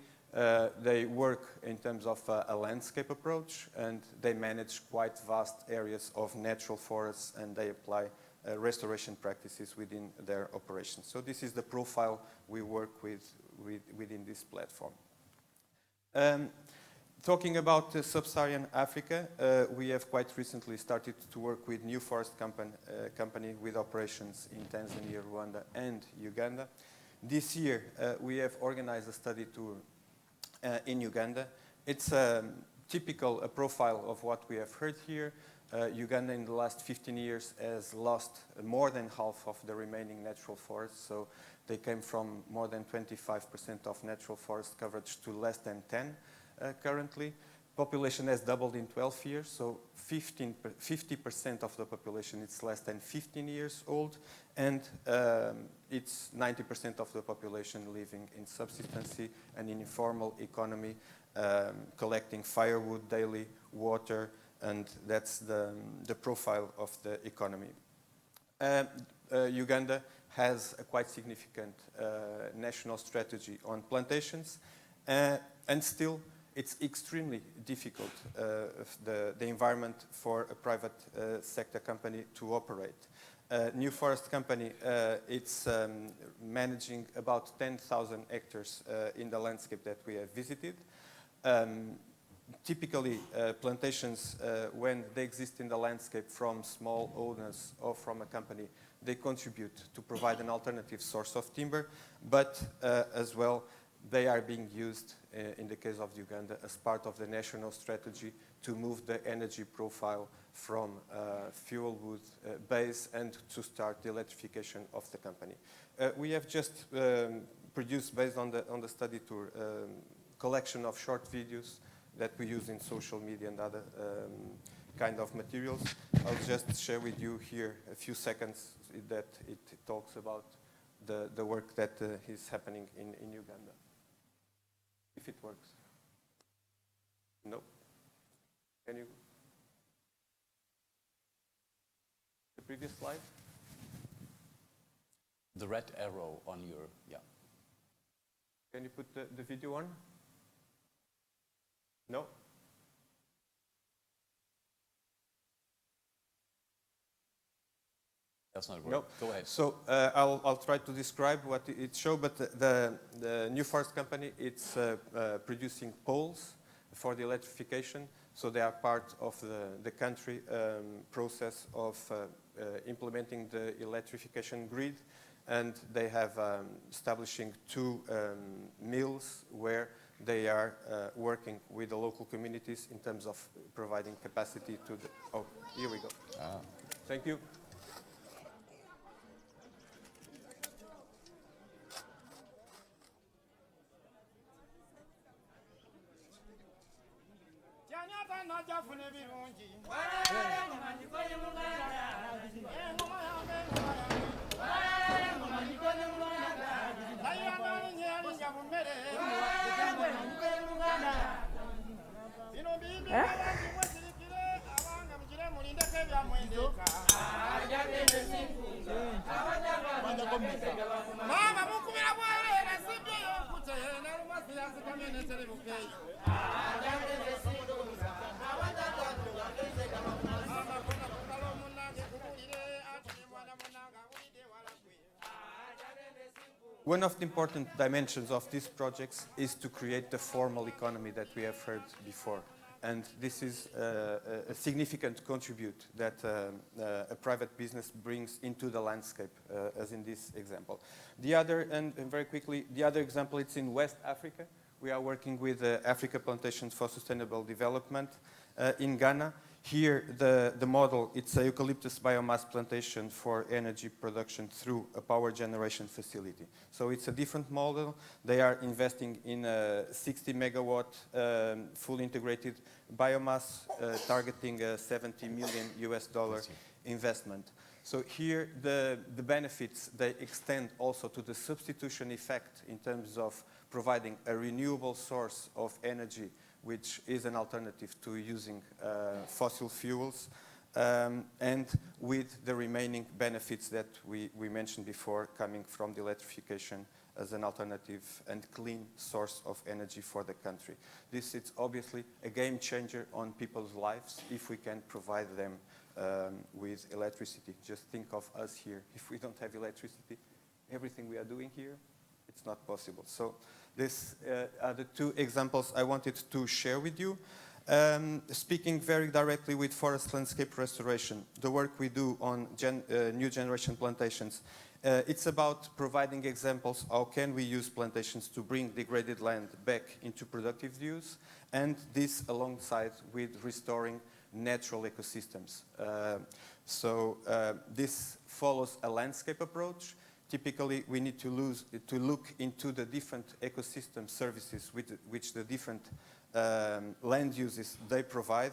they work in terms of a landscape approach, and they manage quite vast areas of natural forests, and they apply restoration practices within their operations. So this is the profile we work with within this platform. Talking about Sub-Saharan Africa, we have quite recently started to work with New Forest company with operations in Tanzania, Rwanda, and Uganda. This year, we have organized a study tour in Uganda. It's a profile of what we have heard here. Uganda in the last 15 years has lost more than half of the remaining natural forests. So they came from more than 25% of natural forest coverage to less than 10 currently. Population has doubled in 12 years, so 50% of the population is less than 15 years old, and it's 90% of the population living in subsistency and in informal economy, collecting firewood daily, water, and that's the profile of the economy. Uganda has a quite significant national strategy on plantations, and still it's extremely difficult, the environment for a private sector company to operate. New Forest company, it's managing about 10,000 hectares in the landscape that we have visited. Typically, plantations, when they exist in the landscape from small owners or from a company, they contribute to provide an alternative source of timber, but as well, they are being used, in the case of Uganda, as part of the national strategy to move the energy profile from fuel wood base and to start the electrification of the company. We have just produced, based on the study tour, collection of short videos that we use in social media and other kind of materials. I'll just share with you here a few seconds that it talks about the work that is happening in Uganda. If it works. No? Can you? The previous slide? The red arrow on your, yeah. Can you put the video on? No? That's not working. No. Go ahead. So I'll try to describe what it shows, but the New Forest company, it's producing poles for the electrification. So they are part of the country process of implementing the electrification grid. And they have establishing 2 mills where they are working with the local communities in terms of providing capacity to the... Oh, here we go. Ah. Thank you. One of the important dimensions of these projects is to create the formal economy that we have heard before. And this is a significant contribute that a private business brings into the landscape, as in this example. The other, and very quickly, the other example, it's in West Africa. We are working with Africa Plantations for Sustainable Development in Ghana. Here, the model, it's a eucalyptus biomass plantation for energy production through a power generation facility. So it's a different model. They are investing in a 60 megawatt full integrated biomass, targeting a $70 million US investment. So here, the benefits, they extend also to the substitution effect in terms of providing a renewable source of energy which is an alternative to using fossil fuels, and with the remaining benefits that we mentioned before coming from the electrification as an alternative and clean source of energy for the country. This is obviously a game changer on people's lives if we can provide them with electricity. Just think of us here. If we don't have electricity, everything we are doing here, it's not possible. So these are the two examples I wanted to share with you. Speaking very directly with forest landscape restoration, the work we do on new generation plantations, it's about providing examples how can we use plantations to bring degraded land back into productive use, and this alongside with restoring natural ecosystems. This follows a landscape approach. Typically, we need to look into the different ecosystem services which the different land uses they provide.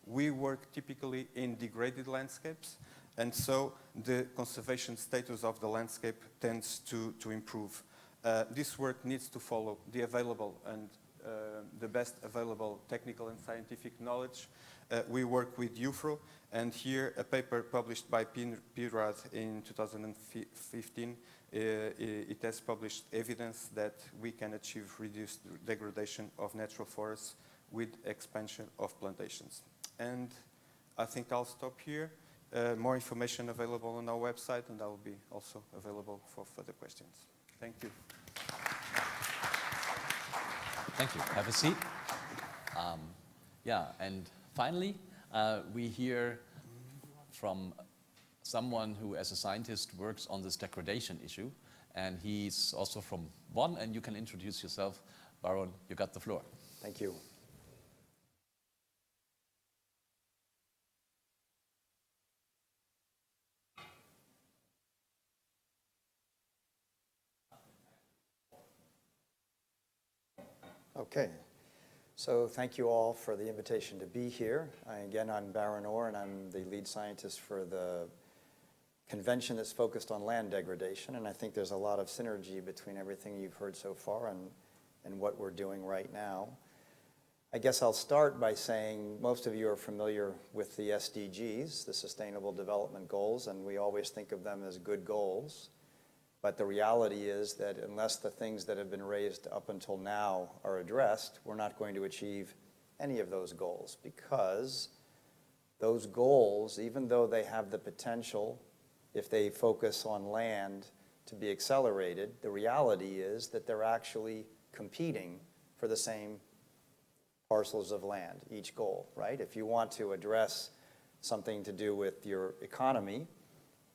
We work typically in degraded landscapes, and so the conservation status of the landscape tends to improve. This work needs to follow the available and the best available technical and scientific knowledge. We work with UFRO, and here a paper published by PIRAD in 2015, it has published evidence that we can achieve reduced degradation of natural forests with expansion of plantations. And I think I'll stop here. More information available on our website, and I will be also available for further questions. Thank you. Thank you. Have a seat. And finally, we hear from someone who, as a scientist, works on this degradation issue, and he's also from Bonn, and you can introduce yourself. Baron, you got the floor. Thank you. Okay, so thank you all for the invitation to be here. I'm Baron Orr, and I'm the lead scientist for the convention that's focused on land degradation, and I think there's a lot of synergy between everything you've heard so far and what we're doing right now. I guess I'll start by saying most of you are familiar with the SDGs, the Sustainable Development Goals, and we always think of them as good goals. But the reality is that unless the things that have been raised up until now are addressed, we're not going to achieve any of those goals, because those goals, even though they have the potential, if they focus on land, to be accelerated, the reality is that they're actually competing for the same parcels of land, each goal, right? If you want to address something to do with your economy,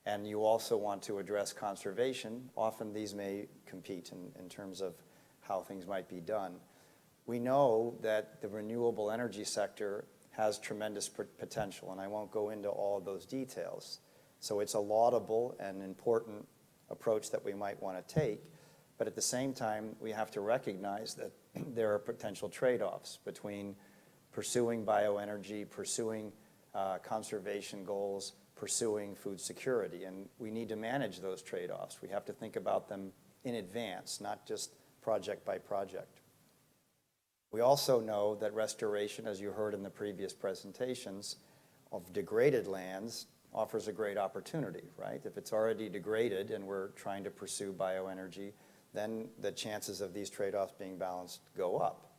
and you also want to address conservation, often these may compete in terms of how things might be done. We know that the renewable energy sector has tremendous potential, and I won't go into all of those details. So it's a laudable and important approach that we might want to take, but at the same time, we have to recognize that there are potential trade-offs between pursuing bioenergy, pursuing conservation goals, pursuing food security, and we need to manage those trade-offs. We have to think about them in advance, not just project by project. We also know that restoration, as you heard in the previous presentations, of degraded lands offers a great opportunity, right? If it's already degraded and we're trying to pursue bioenergy, then the chances of these trade-offs being balanced go up.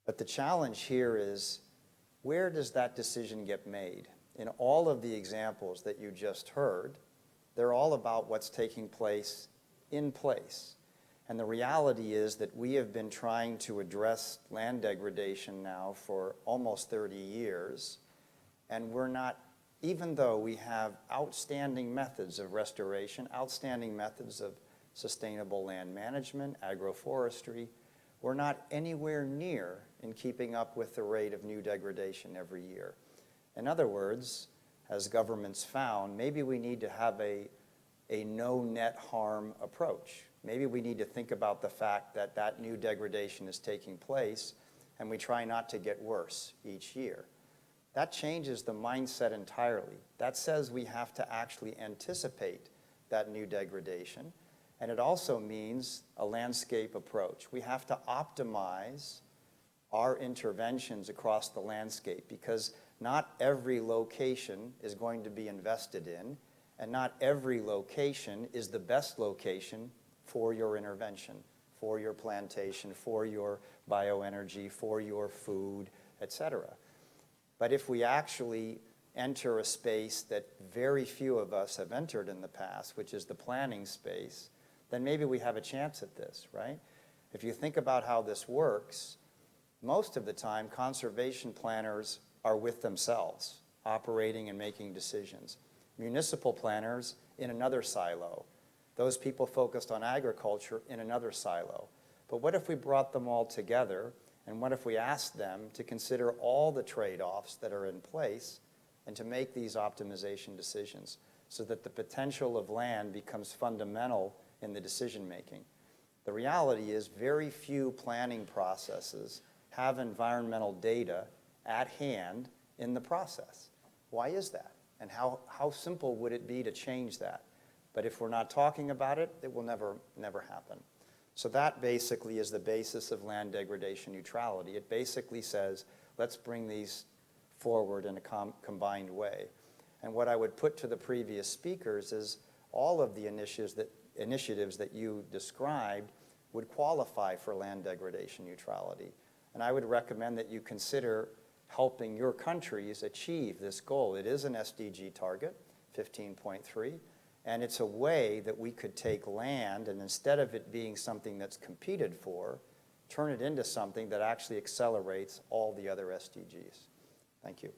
But the challenge here is, where does that decision get made? In all of the examples that you just heard, they're all about what's taking place in place. And the reality is that we have been trying to address land degradation now for almost 30 years, and we're not, even though we have outstanding methods of restoration, outstanding methods of sustainable land management, agroforestry, we're not anywhere near in keeping up with the rate of new degradation every year. In other words, as governments found, maybe we need to have a no net harm approach. Maybe we need to think about the fact that that new degradation is taking place, and we try not to get worse each year. That changes the mindset entirely. That says we have to actually anticipate that new degradation, and it also means a landscape approach. We have to optimize our interventions across the landscape, because not every location is going to be invested in, and not every location is the best location for your intervention, for your plantation, for your bioenergy, for your food, etc. But if we actually enter a space that very few of us have entered in the past, which is the planning space, then maybe we have a chance at this, right? If you think about how this works, most of the time conservation planners are with themselves, operating and making decisions. Municipal planners in another silo. Those people focused on agriculture in another silo. But what if we brought them all together, and what if we asked them to consider all the trade-offs that are in place and to make these optimization decisions so that the potential of land becomes fundamental in the decision-making? The reality is very few planning processes have environmental data at hand in the process. Why is that? And how simple would it be to change that? But if we're not talking about it, it will never happen. So that basically is the basis of land degradation neutrality. It basically says, let's bring these forward in a combined way. And what I would put to the previous speakers is all of the initiatives that you described would qualify for land degradation neutrality. And I would recommend that you consider helping your countries achieve this goal. It is an SDG target, 15.3, and it's a way that we could take land and instead of it being something that's competed for, turn it into something that actually accelerates all the other SDGs. Thank you.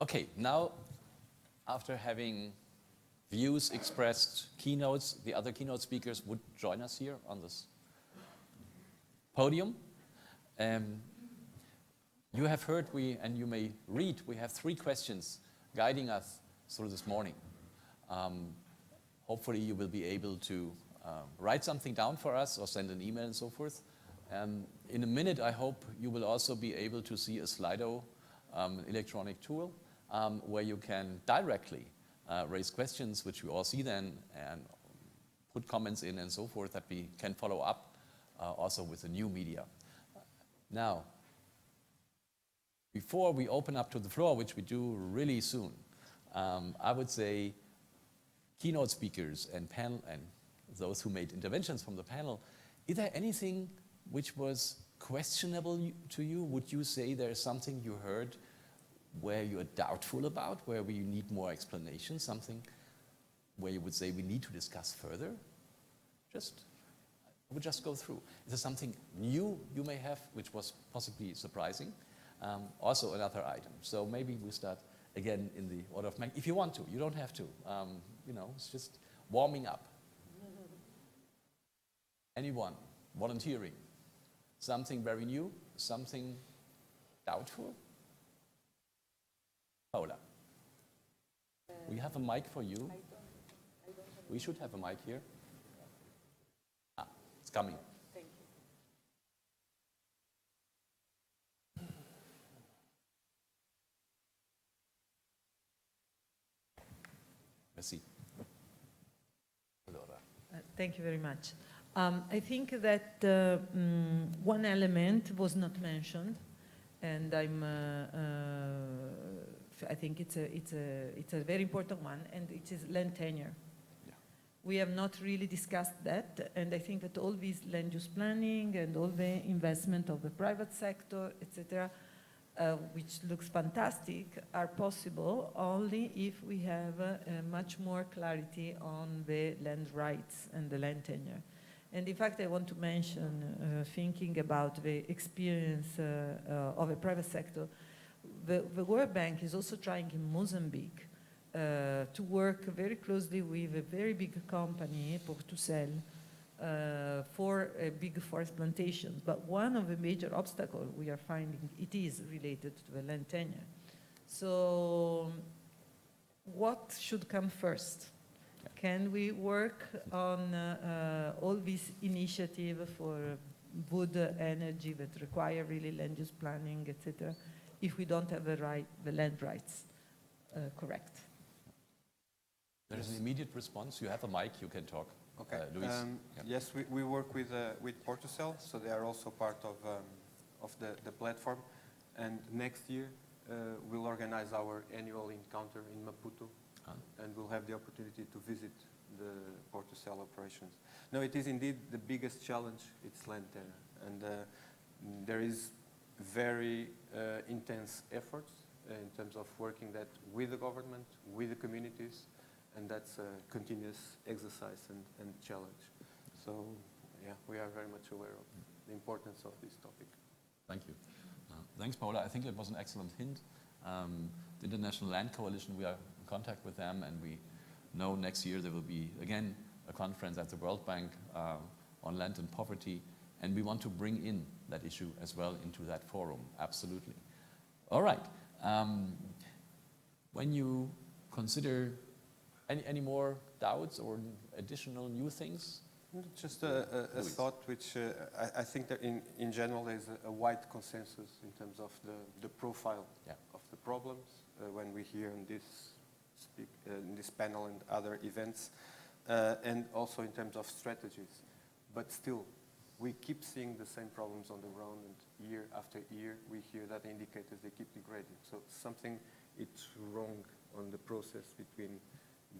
Okay, now after having views expressed, keynotes, the other keynote speakers would join us here on this podium. You have heard, and you may read, we have 3 questions guiding us through this morning. Hopefully you will be able to write something down for us or send an email and so forth. In a minute, I hope you will also be able to see a Slido electronic tool where you can directly raise questions, which we all see then, and put comments in and so forth that we can follow up also with the new media. Now, before we open up to the floor, which we do really soon, I would say keynote speakers and panel and those who made interventions from the panel, is there anything which was questionable to you? Would you say there's something you heard where you're doubtful about, where we need more explanation, something where you would say we need to discuss further? I would just go through. Is there something new you may have, which was possibly surprising? Also another item. So maybe we start again in the order of magnitude. If you want to, you don't have to. It's just warming up. Anyone volunteering? Something very new? Something doubtful? Paula. We have a mic for you. We should have a mic here. It's coming. Thank you. Merci. Thank you very much. I think that one element was not mentioned, and I think it's a very important one, and it is land tenure. Yeah. We have not really discussed that, and I think that all this land use planning and all the investment of the private sector, etc., which looks fantastic, are possible only if we have much more clarity on the land rights and the land tenure. And in fact, I want to mention, thinking about the experience of a private sector, the World Bank is also trying in Mozambique to work very closely with a very big company, Portucel, for a big forest plantation. But one of the major obstacles we are finding, it is related to the land tenure. So what should come first? Can we work on all these initiatives for wood energy that require really land use planning, etc., if we don't have the land rights correct? There's an immediate response. You have a mic, you can talk. Okay. Luis. Yes, we work with Portucell, so they are also part of the platform. And next year, we'll organize our annual encounter in Maputo, and we'll have the opportunity to visit the Portucell operations. No, it is indeed the biggest challenge, it's land tenure. And there is very intense efforts in terms of working that with the government, with the communities, and that's a continuous exercise and challenge. So, yeah, we are very much aware of the importance of this topic. Thank you. Thanks, Paola. I think it was an excellent hint. The International Land Coalition, we are in contact with them, and we know next year there will be, again, a conference at the World Bank on land and poverty, and we want to bring in that issue as well into that forum, absolutely. All right. When you consider any more doubts or additional new things? Just a thought which I think that in general there's a wide consensus in terms of the profile of the problems when we hear in this panel and other events, and also in terms of strategies. But still, we keep seeing the same problems on the ground, and year after year we hear that the indicators, they keep degrading. So something it's wrong on the process between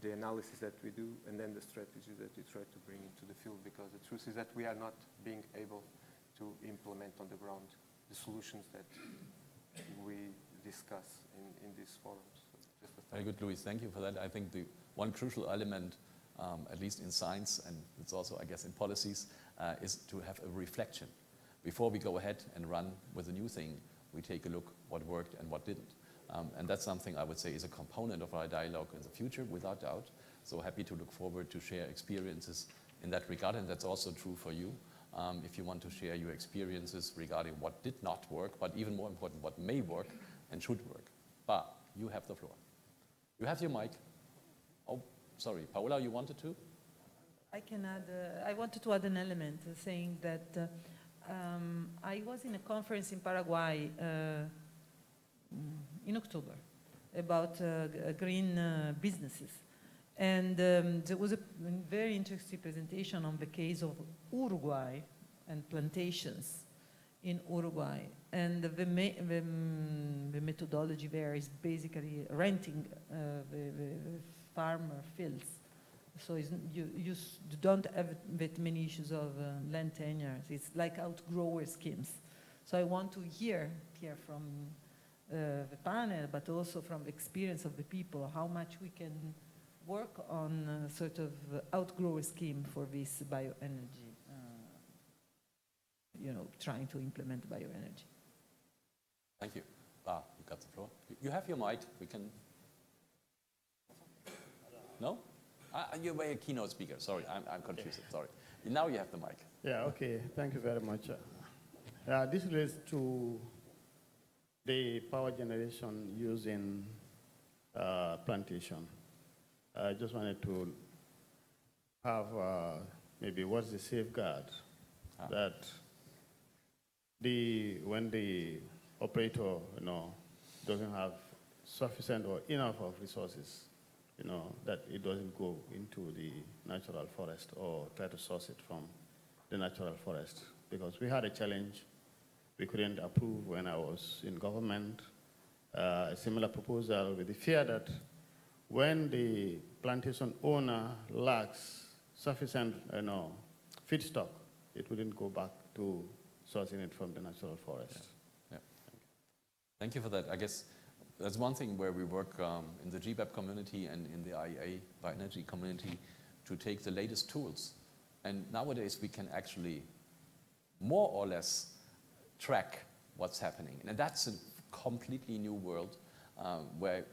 the analysis that we do and then the strategies that we try to bring into the field, because the truth is that we are not being able to implement on the ground the solutions that we discuss in these forums. So just very good, Luis. Thank you for that. I think the one crucial element, at least in science, and it's also, I guess, in policies, is to have a reflection. Before we go ahead and run with a new thing, we take a look what worked and what didn't. And that's something I would say is a component of our dialogue in the future, without doubt. So happy to look forward to share experiences in that regard, and that's also true for you. If you want to share your experiences regarding what did not work, but even more important, what may work and should work. But you have the floor. You have your mic. Oh, sorry, Paola, you wanted to? I can add, I wanted to add an element saying that I was in a conference in Paraguay in October about green businesses. And there was a very interesting presentation on the case of Uruguay and plantations in Uruguay. And the methodology there is basically renting the farmer fields. So you don't have that many issues of land tenure. It's like outgrower schemes. So I want to hear from the panel, but also from the experience of the people, how much we can work on a sort of outgrower scheme for this bioenergy, trying to implement bioenergy. Thank you. You got the floor. You have your mic. We can. No? You were a keynote speaker. Sorry, I'm confused. Okay. Sorry. Now you have the mic. Yeah, okay. Thank you very much. This relates to the power generation using plantation. I just wanted to have maybe what's the safeguard that when the operator doesn't have sufficient or enough of resources, that it doesn't go into the natural forest or try to source it from the natural forest. Because we had a challenge we couldn't approve when I was in government, a similar proposal with the fear that when the plantation owner lacks sufficient feedstock, it wouldn't go back to sourcing it from the natural forest. Yeah. Thank you for that. I guess that's one thing where we work in the GBAP community and in the IEA Bioenergy community to take the latest tools. And nowadays we can actually more or less track what's happening. And that's a completely new world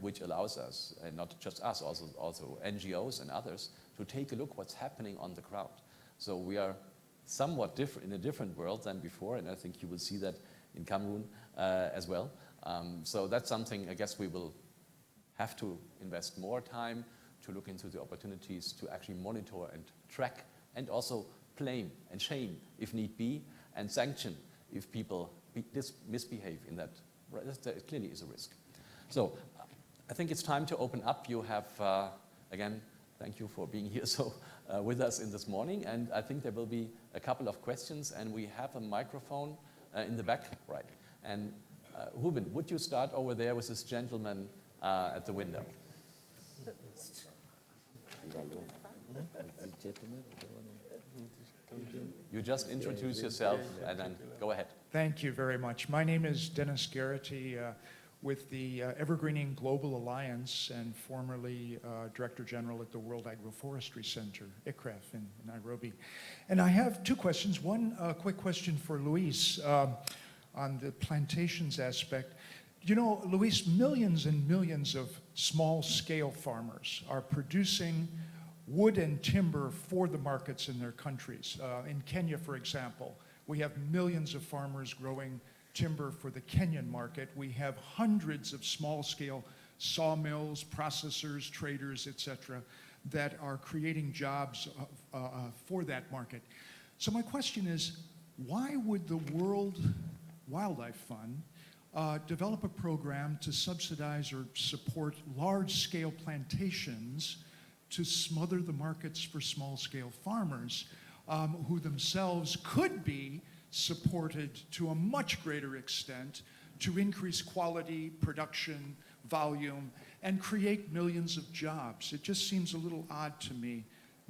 which allows us, and not just us, also NGOs and others, to take a look what's happening on the ground. So we are somewhat different, in a different world than before, and I think you will see that in Cameroon as well. So that's something I guess we will have to invest more time to look into the opportunities to actually monitor and track, and also blame and shame if need be, and sanction if people misbehave in that. It clearly is a risk. So I think it's time to open up. You have, again, Thank you for being here with us in this morning. And I think there will be a couple of questions, and we have a microphone in the back, right? And Ruben, would you start over there with this gentleman at the window? You just introduce yourself and then go ahead. Thank you very much. My name is Dennis Garrity with the Evergreening Global Alliance and formerly Director General at the World Agroforestry Center, ICRAF in Nairobi. And I have two questions. One quick question for Luis on the plantations aspect. You know, Luis, millions and millions of small-scale farmers are producing wood and timber for the markets in their countries. In Kenya, for example, we have millions of farmers growing timber for the Kenyan market. We have hundreds of small-scale sawmills, processors, traders, etc., that are creating jobs for that market. So my question is, why would the World Wildlife Fund develop a program to subsidize or support large-scale plantations to smother the markets for small-scale farmers who themselves could be supported to a much greater extent to increase quality, production, volume, and create millions of jobs? It just seems a little odd to me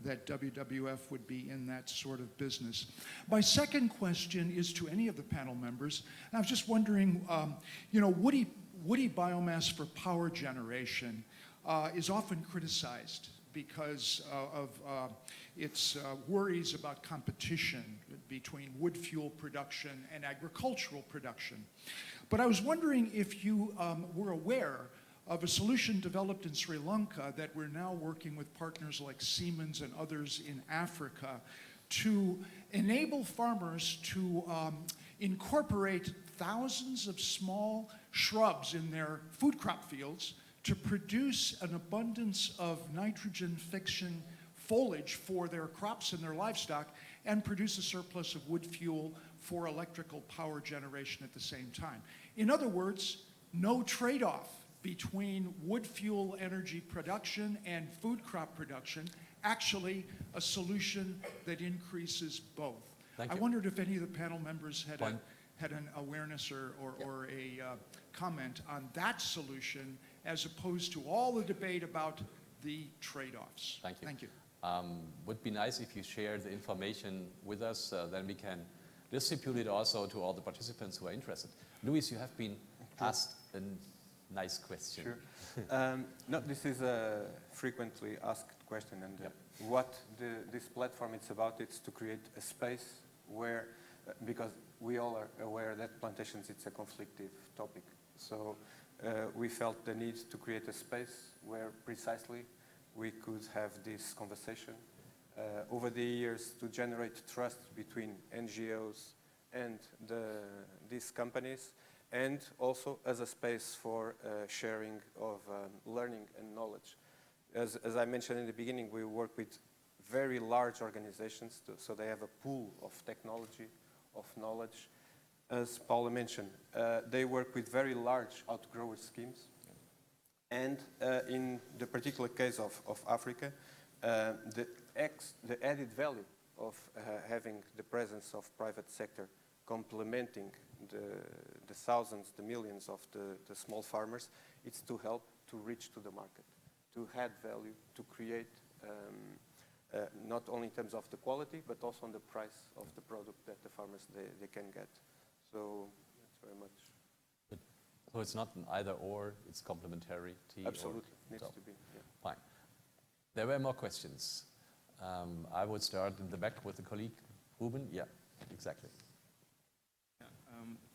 that WWF would be in that sort of business. My second question is to any of the panel members. And I was just wondering, you know, woody biomass for power generation is often criticized because of its worries about competition between wood fuel production and agricultural production. But I was wondering if you were aware of a solution developed in Sri Lanka that we're now working with partners like Siemens and others in Africa to enable farmers to incorporate thousands of small shrubs in their food crop fields to produce an abundance of nitrogen-fixing foliage for their crops and their livestock and produce a surplus of wood fuel for electrical power generation at the same time. In other words, no trade-off between wood fuel energy production and food crop production, actually a solution that increases both. I wondered if any of the panel members had an awareness or a comment on that solution as opposed to all the debate about the trade-offs. Thank you. Thank you. Would be nice if you share the information with us, then we can distribute it also to all the participants who are interested. Luis, you have been asked a nice question. Sure. No, this is a frequently asked question, and what this platform is about, it's to create a space where, because we all are aware that plantations, it's a conflictive topic. So we felt the need to create a space where precisely we could have this conversation over the years to generate trust between NGOs and these companies, and also as a space for sharing of learning and knowledge. As I mentioned in the beginning, we work with very large organizations, so they have a pool of technology, of knowledge. As Paula mentioned, they work with very large outgrower schemes. And in the particular case of Africa, the added value of having the presence of private sector complementing the thousands, the millions of the small farmers, it's to help to reach to the market, to add value, to create not only in terms of the quality, but also on the price of the product that the farmers they can get. So that's very much. So it's not an either or, it's complementary. Absolutely, needs to be. Yeah. Fine. There were more questions. I would start in the back with the colleague, Ruben. Yeah, exactly.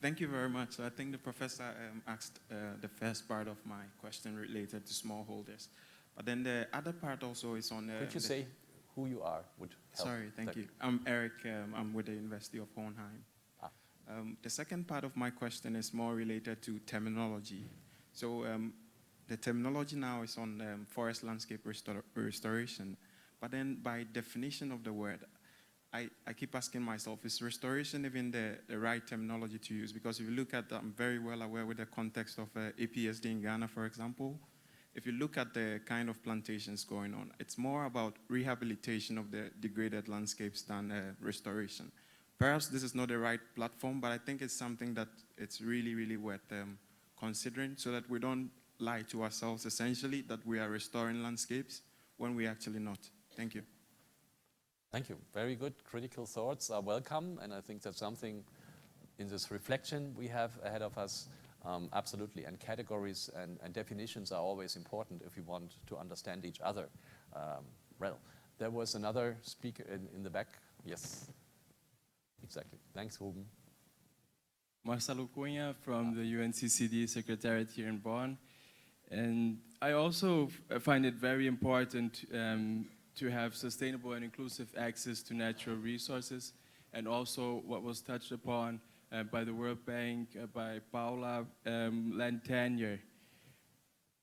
Thank you very much. So I think the professor asked the first part of my question related to smallholders. But then the other part also is on... Could you say who you are? Would help. Sorry, thank you. I'm Eric. I'm with the University of Hohenheim. The second part of my question is more related to terminology. So the terminology now is on forest landscape restoration. But then by definition of the word, I keep asking myself, is restoration even the right terminology to use? Because if you look at, I'm very well aware with the context of APSD in Ghana, for example. if you look at the kind of plantations going on, it's more about rehabilitation of the degraded landscapes than restoration. Perhaps this is not the right platform, but I think it's something that it's really, really worth considering, so that we don't lie to ourselves essentially that we are restoring landscapes when we're actually not. Thank you. Thank you. Very good. Critical thoughts are welcome, and I think that's something in this reflection we have ahead of us. Absolutely. And categories and definitions are always important if we want to understand each other. Well, there was another speaker in the back. Yes. Exactly. Thanks, Ruben. Marcelo Cunha from the UNCCD Secretariat here in Bonn. And I also find it very important to have sustainable and inclusive access to natural resources, and also what was touched upon by the World Bank, by Paula, land tenure.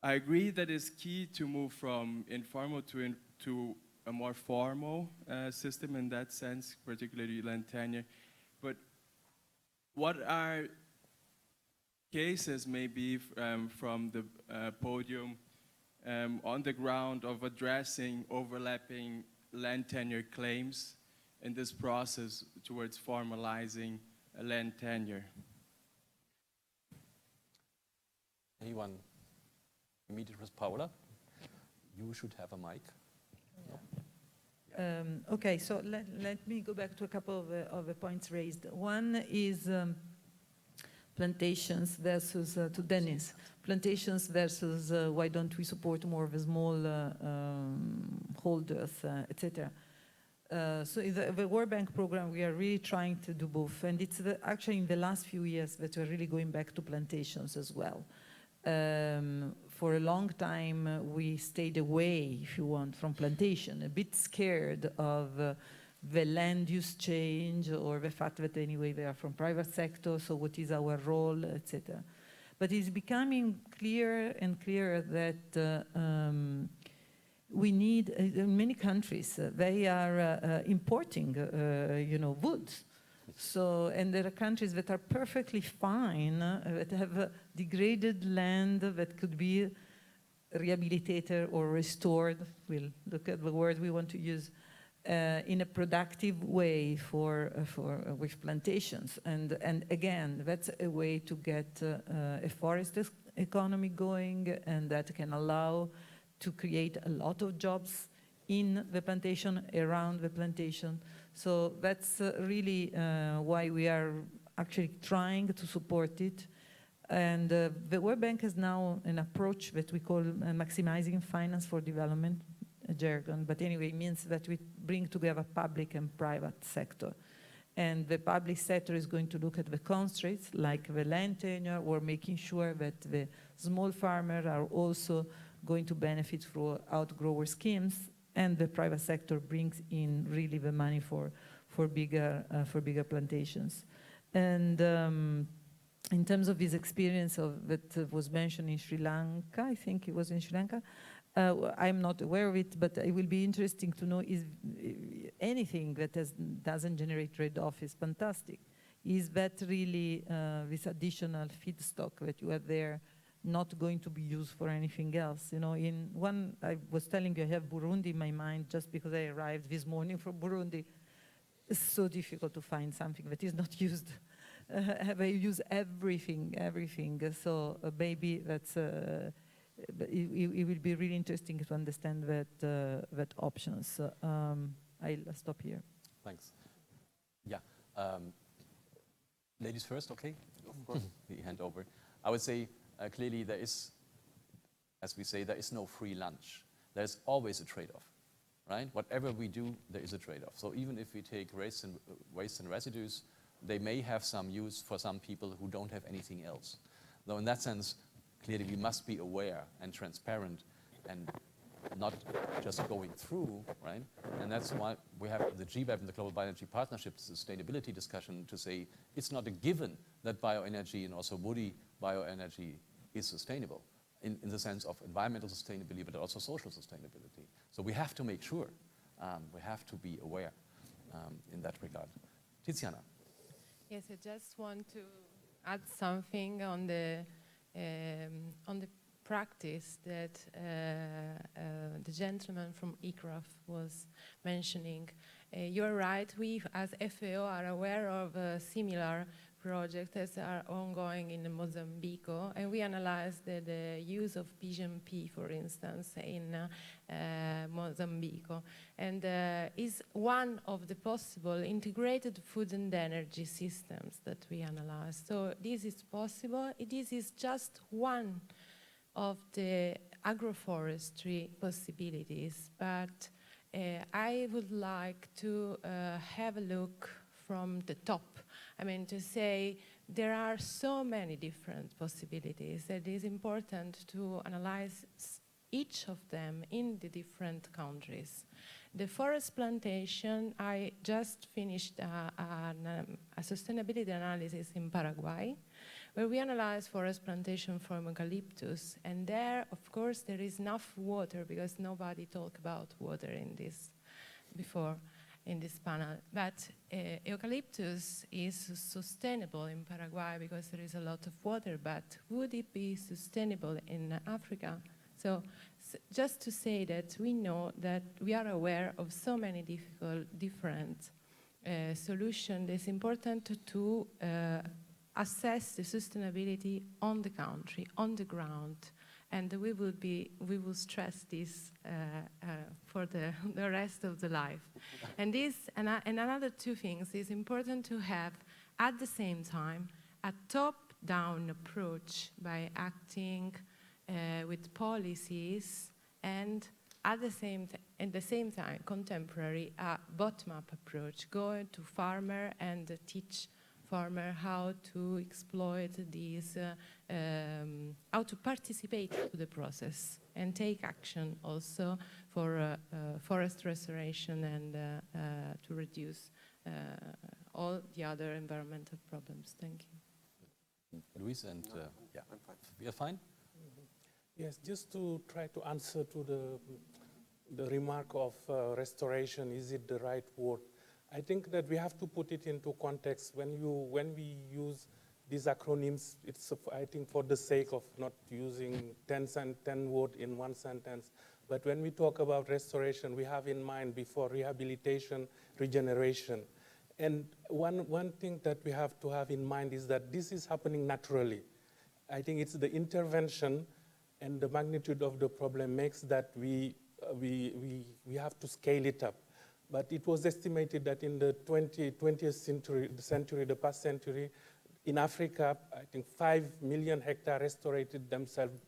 I agree that it's key to move from informal to a more formal system in that sense, particularly land tenure. But what are cases maybe from the podium on the ground of addressing overlapping land tenure claims in this process towards formalizing a land tenure? Anyone immediate with Paula? You should have a mic. No? Okay, so let me go back to a couple of the points raised. One is plantations versus, to Dennis, plantations versus why don't we support more of the small holders, etc. So in the World Bank program, we are really trying to do both. And it's actually in the last few years that we're really going back to plantations as well. For a long time, we stayed away, if you want, from plantation, a bit scared of the land use change or the fact that anyway they are from private sector, so what is our role, etc. But it's becoming clearer and clearer that we need, in many countries, they are importing, woods. So, and there are countries that are perfectly fine, that have degraded land that could be rehabilitated or restored. We'll look at the word we want to use in a productive way with plantations. And again, that's a way to get a forest economy going, and that can allow to create a lot of jobs in the plantation, around the plantation. So that's really why we are actually trying to support it. And the World Bank has now an approach that we call maximizing finance for development, jargon, but anyway, it means that we bring together public and private sector. And the public sector is going to look at the constraints, like the land tenure, or making sure that the small farmers are also going to benefit through outgrower schemes, and the private sector brings in really the money for bigger plantations. And in terms of his experience that was mentioned in Sri Lanka, I think it was in Sri Lanka, I'm not aware of it, but it will be interesting to know is anything that doesn't generate trade-off is fantastic. Is that really this additional feedstock that you have there not going to be used for anything else? You know, in one, I was telling you I have Burundi in my mind just because I arrived this morning from Burundi. It's so difficult to find something that is not used. They use everything. So maybe that's, it will be really interesting to understand that options. I'll stop here. Thanks. Yeah. Ladies first, okay? Of course. The hand over. I would say clearly there is, as we say, there is no free lunch. There's always a trade-off, right? Whatever we do, there is a trade-off. So even if we take waste and residues, they may have some use for some people who don't have anything else. Though in that sense, clearly we must be aware and transparent and not just going through, right? And that's why we have the GBAP and the Global Bioenergy Partnership sustainability discussion to say it's not a given that bioenergy and also woody bioenergy is sustainable in the sense of environmental sustainability, but also social sustainability. So we have to make sure, we have to be aware in that regard. Tiziana. Yes, I just want to add something on the practice that the gentleman from ICRAF was mentioning. You're right, we as FAO are aware of similar projects that are ongoing in Mozambique, and we analyzed the use of pigeon pea, for instance, in Mozambique, and is one of the possible integrated food and energy systems that we analyzed. So this is possible. This is just one of the agroforestry possibilities, but I would like to have a look from the top. I mean, to say there are so many different possibilities that it is important to analyze each of them in the different countries. The forest plantation, I just finished a sustainability analysis in Paraguay, where we analyzed forest plantation from eucalyptus. And there, of course, there is enough water, because nobody talked about water in this before in this panel. But eucalyptus is sustainable in Paraguay because there is a lot of water, but would it be sustainable in Africa? So just to say that we know that we are aware of so many different solutions, it's important to assess the sustainability on the country, on the ground, and we will stress this for the rest of the life. And this, and another two things, is important to have at the same time a top-down approach by acting with policies, and at the same time, contemporary, a bottom-up approach, going to farmer and teach farmer how to exploit these, how to participate to the process and take action also for forest restoration and to reduce all the other environmental problems. Thank you. Luis, and yeah, I'm fine. We are fine? Yes, just to try to answer to the remark of restoration, is it the right word? I think that we have to put it into context. When we use these acronyms, it's, I think, for the sake of not using 10 words in one sentence. But when we talk about restoration, we have in mind before rehabilitation, regeneration. And one thing that we have to have in mind is that this is happening naturally. I think it's the intervention and the magnitude of the problem makes that we have to scale it up. But it was estimated that in the 20th century, the past century, in Africa, I think 5 million hectares restored themselves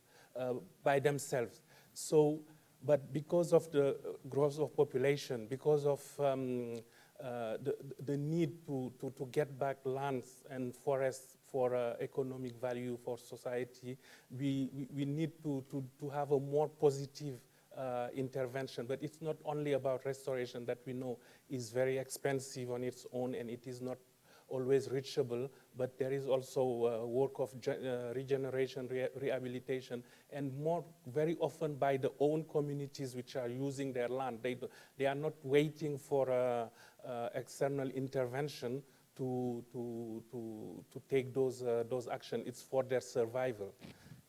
by themselves. So, but because of the growth of population, because of the need to get back lands and forests for economic value for society, we need to have a more positive intervention. But it's not only about restoration that we know is very expensive on its own and it is not always reachable, but there is also work of regeneration, rehabilitation, and very often by the own communities which are using their land. They are not waiting for external intervention to take those actions. It's for their survival.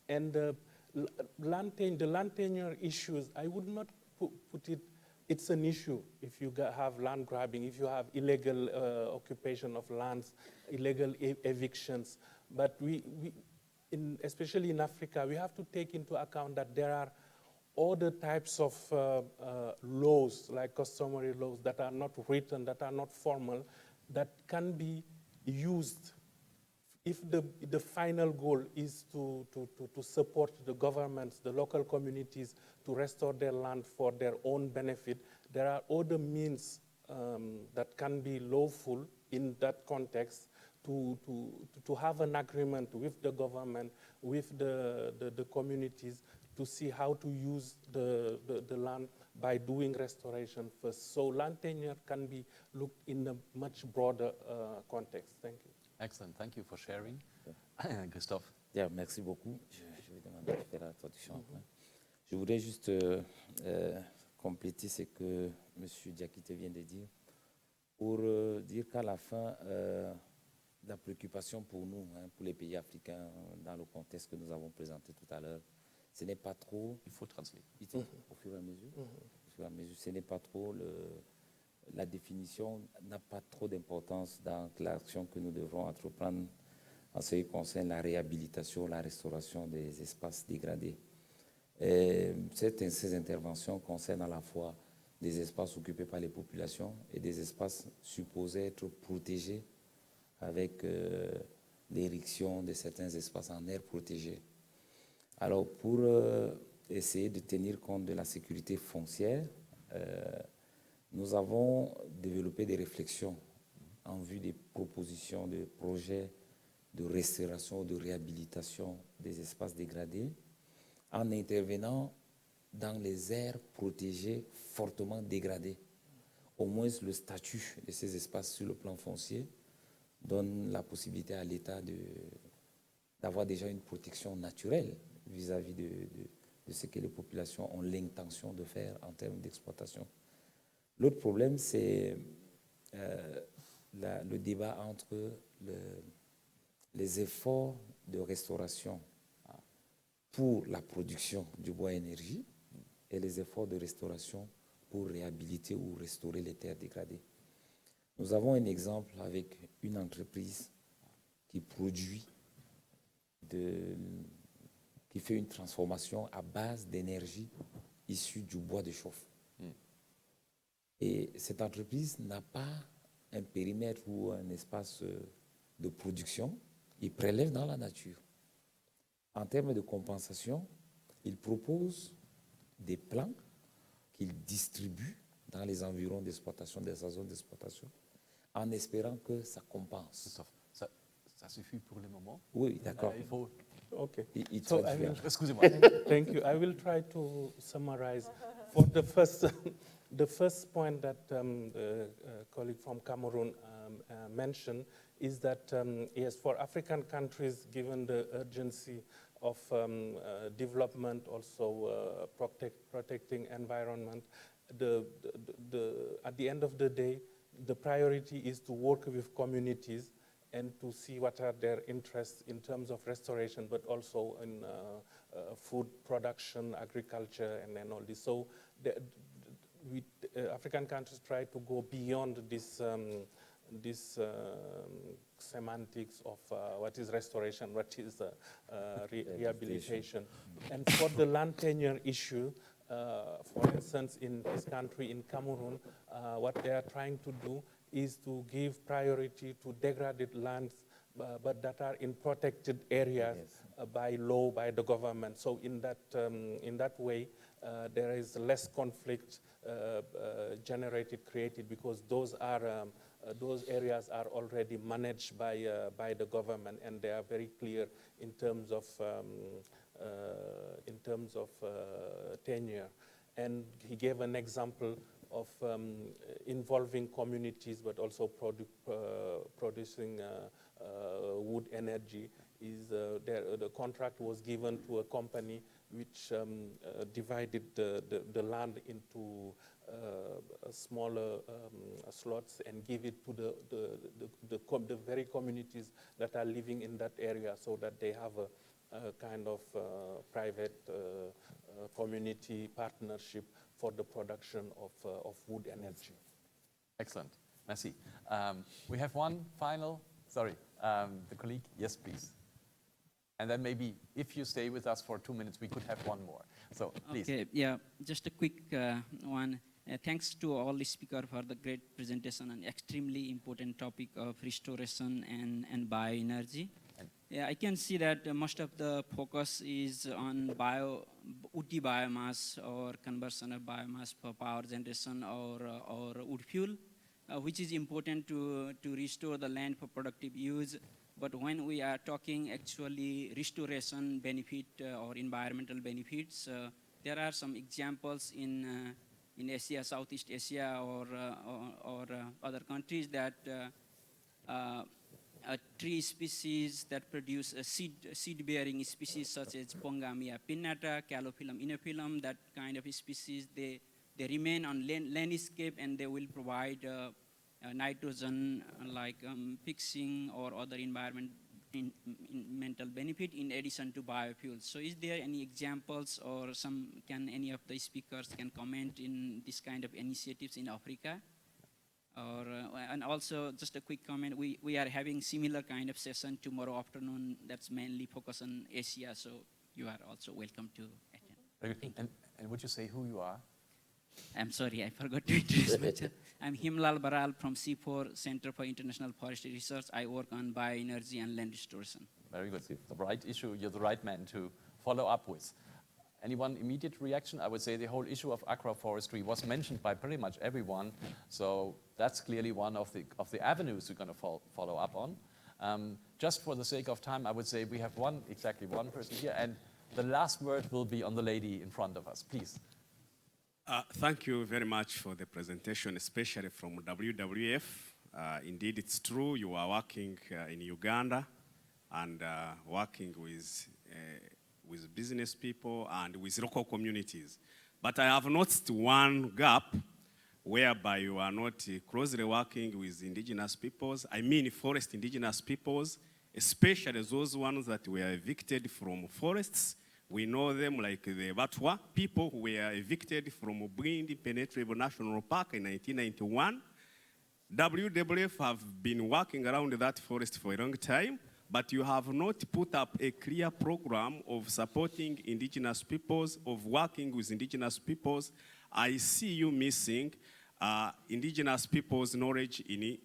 And the land tenure issues, I would not put it, it's an issue if you have land grabbing, if you have illegal occupation of lands, illegal evictions. But especially in Africa, we have to take into account that there are other types of laws, like customary laws, that are not written, that are not formal, that can be used if the final goal is to support the governments, the local communities, to restore their land for their own benefit. There are other means that can be lawful in that context to have an agreement with the government, with the communities, to see how to use the land by doing restoration first. So land tenure can be looked in a much broader context. Thank you. Excellent. Thank you for sharing. Christophe. Yeah, merci beaucoup. Je vais demander de faire la traduction après. Je voudrais juste compléter ce que M. Diakité vient de dire pour dire qu'à la fin, la préoccupation pour nous, pour les pays africains, dans le contexte que nous avons présenté tout à l'heure, ce n'est pas trop... Il faut translate. Au fur et à mesure. Au fur et à mesure, ce n'est pas trop... La définition n'a pas trop d'importance dans l'action que nous devrons entreprendre en ce qui concerne la réhabilitation, la restauration des espaces dégradés. Ces interventions concernent à la fois des espaces occupés par les populations et des espaces supposés être protégés avec l'érection de certains espaces en aire protégée. Alors, pour essayer de tenir compte de la sécurité foncière, nous avons développé des réflexions en vue des propositions de projets de restauration, de réhabilitation des espaces dégradés, en intervenant dans les aires protégées fortement dégradées. Au moins, le statut de ces espaces sur le plan foncier donne la possibilité à l'État d'avoir déjà une protection naturelle vis-à-vis de ce que les populations ont l'intention de faire en termes d'exploitation. L'autre problème, c'est le débat entre les efforts de restauration pour la production du bois énergie et les efforts de restauration pour réhabiliter ou restaurer les terres dégradées. Nous avons un exemple avec une entreprise qui produit, qui fait une transformation à base d'énergie issue du bois de chauffe. Et cette entreprise n'a pas un périmètre ou un espace de production, il prélève dans la nature. En termes de compensation, il propose des plans qu'il distribue dans les environs d'exploitation, de sa zone d'exploitation, en espérant que ça compense. Ça suffit pour le moment. Oui, d'accord. Il faut... Okay. So excusez-moi. Thank you. I will try to summarize. For the first point that the colleague from Cameroon mentioned is that, yes, for African countries, given the urgency of development, also protecting environment, at the end of the day, the priority is to work with communities and to see what are their interests in terms of restoration, but also in food production, agriculture, and then all this. So African countries try to go beyond this semantics of what is restoration, what is rehabilitation. And for the land tenure issue, for instance, in this country, in Cameroon, what they are trying to do is to give priority to degraded lands, but that are in protected areas by law, by the government. So in that way, there is less conflict created, because those areas are already managed by the government, and they are very clear in terms of tenure. And he gave an example of involving communities, but also producing wood energy. The contract was given to a company which divided the land into smaller slots and give it to the very communities that are living in that area, so that they have a kind of private community partnership for the production of wood energy. Excellent. Merci. We have one final, the colleague. Yes, please. And then maybe if you stay with us for 2 minutes, we could have one more. So please. Okay, yeah, just a quick one. Thanks to all the speakers for the great presentation on extremely important topic of restoration and bioenergy. Yeah, I can see that most of the focus is on woody biomass or conversion of biomass for power generation or wood fuel, which is important to restore the land for productive use. But when we are talking actually restoration benefit or environmental benefits, there are some examples in Asia, Southeast Asia, or other countries that tree species that produce a seed-bearing species such as Pongamia pinnata, Calophyllum inophyllum, that kind of species, they remain on landscape, and they will provide nitrogen like fixing or other environment environmental benefit in addition to biofuels. So is there any examples, or can any of the speakers can comment in this kind of initiatives in Africa? Or, and also just a quick comment, we are having similar kind of session tomorrow afternoon that's mainly focused on Asia, so you are also welcome to attend. And would you say who you are? I'm sorry, I forgot to introduce myself. I'm Himlal Baral from C4 Center for International Forestry Research. I work on bioenergy and land restoration. Very good. The right issue, you're the right man to follow up with. Anyone immediate reaction? I would say the whole issue of agroforestry was mentioned by pretty much everyone. So that's clearly one of the avenues we're going to follow up on. Just for the sake of time, I would say we have exactly one person here, and the last word will be on the lady in front of us. Please. Thank you very much for the presentation, especially from WWF. Indeed, it's true you are working in Uganda and working with business people and with local communities. But I have noticed one gap whereby you are not closely working with indigenous peoples, I mean forest indigenous peoples, especially those ones that were evicted from forests. We know them like the Batwa people who were evicted from Bwindi Penetrable National Park in 1991. WWF have been working around that forest for a long time, but you have not put up a clear program of supporting indigenous peoples, of working with indigenous peoples. I see you missing indigenous people's knowledge in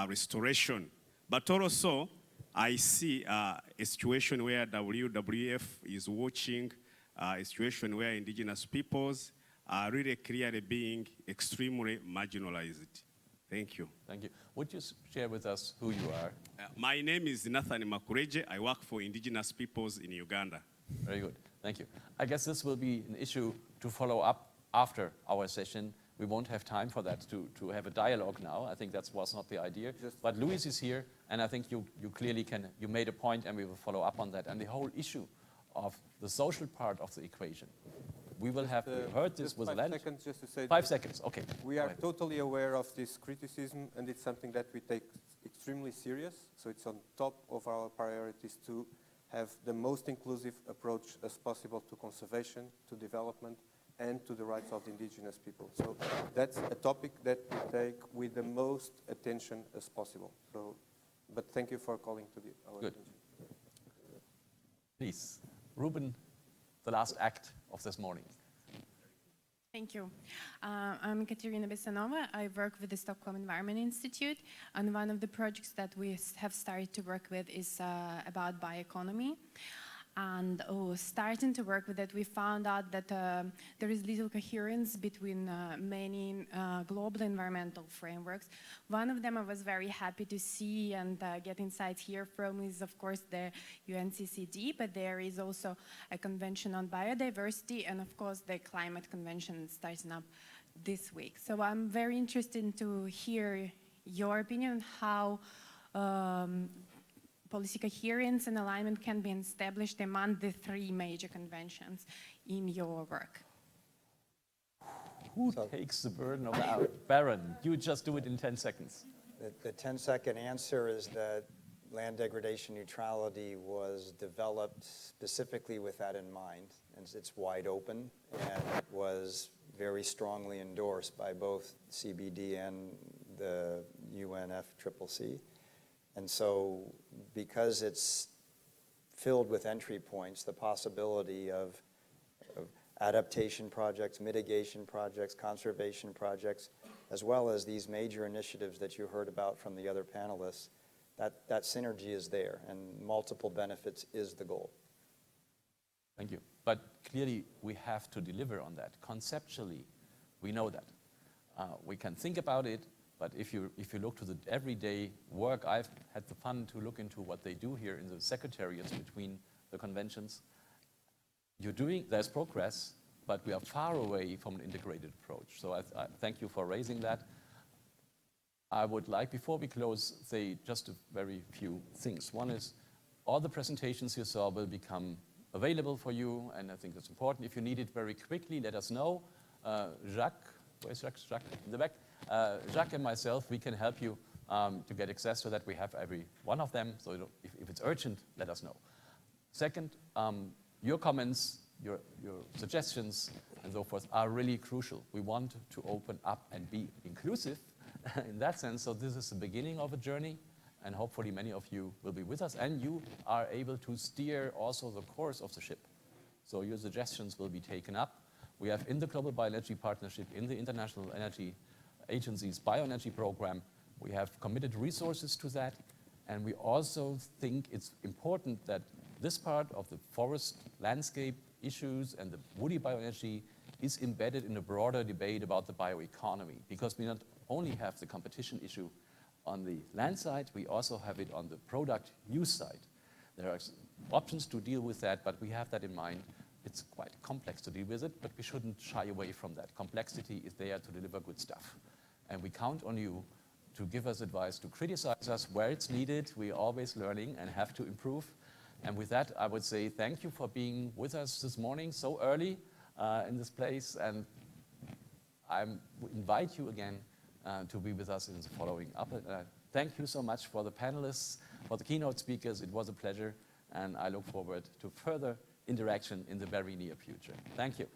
restoration. But also, I see a situation where WWF is watching a situation where indigenous peoples are really clearly being extremely marginalized. Thank you. Thank you. Would you share with us who you are? My name is Nathan Makureje. I work for indigenous peoples in Uganda. Very good. Thank you. I guess this will be an issue to follow up after our session. We won't have time for that to have a dialogue now. I think that was not the idea. But Luis is here, and I think you clearly you made a point, and we will follow up on that. And the whole issue of the social part of the equation. We will have heard this with land. 5 seconds just to say. 5 seconds, okay. We are totally aware of this criticism, and it's something that we take extremely serious. So it's on top of our priorities to have the most inclusive approach as possible to conservation, to development, and to the rights of the indigenous people. So that's a topic that we take with the most attention as possible. So, but thank you for calling to our attention. Please, Ruben, the last act of this morning. Thank you. I'm Katerina Besanova. I work with the Stockholm Environment Institute, and one of the projects that we have started to work with is about bioeconomy. And starting to work with it, we found out that there is little coherence between many global environmental frameworks. One of them I was very happy to see and get insights here from is, of course, the UNCCD, but there is also a convention on biodiversity, and of course, the climate convention starting up this week. So I'm very interested to hear your opinion on how policy coherence and alignment can be established among the 3 major conventions in your work. Who takes the burden of that? Baron, you just do it in 10 seconds. The 10-second answer is that land degradation neutrality was developed specifically with that in mind. And it's wide open, and it was very strongly endorsed by both CBD and the UNFCCC. And so because it's filled with entry points, the possibility of adaptation projects, mitigation projects, conservation projects, as well as these major initiatives that you heard about from the other panelists, that synergy is there, and multiple benefits is the goal. Thank you. But clearly, we have to deliver on that. Conceptually, we know that. We can think about it, but if you look to the everyday work, I've had the fun to look into what they do here in the secretariats between the conventions. There's progress, but we are far away from an integrated approach. So I thank you for raising that. I would like, before we close, say just a very few things. One is, all the presentations you saw will become available for you, and I think that's important. If you need it very quickly, let us know. Jacques, where's Jacques? Jacques in the back. Jacques and myself, we can help you to get access to that. We have every one of them, so if it's urgent, let us know. Second, your comments, your suggestions, and so forth are really crucial. We want to open up and be inclusive in that sense, so this is the beginning of a journey, and hopefully many of you will be with us, and you are able to steer also the course of the ship. So your suggestions will be taken up. We have in the Global Bioenergy Partnership, in the International Energy Agency's Bioenergy Program, we have committed resources to that, and we also think it's important that this part of the forest landscape issues and the woody bioenergy is embedded in a broader debate about the bioeconomy, because we not only have the competition issue on the land side, we also have it on the product use side. There are options to deal with that, but we have that in mind. It's quite complex to deal with it, but we shouldn't shy away from that. Complexity is there to deliver good stuff. And we count on you to give us advice, to criticize us where it's needed. We're always learning and have to improve. And with that, I would say thank you for being with us this morning so early in this place. And I invite you again to be with us in the following up. Thank you so much for the panelists, for the keynote speakers. It was a pleasure. And I look forward to further interaction in the very near future. Thank you.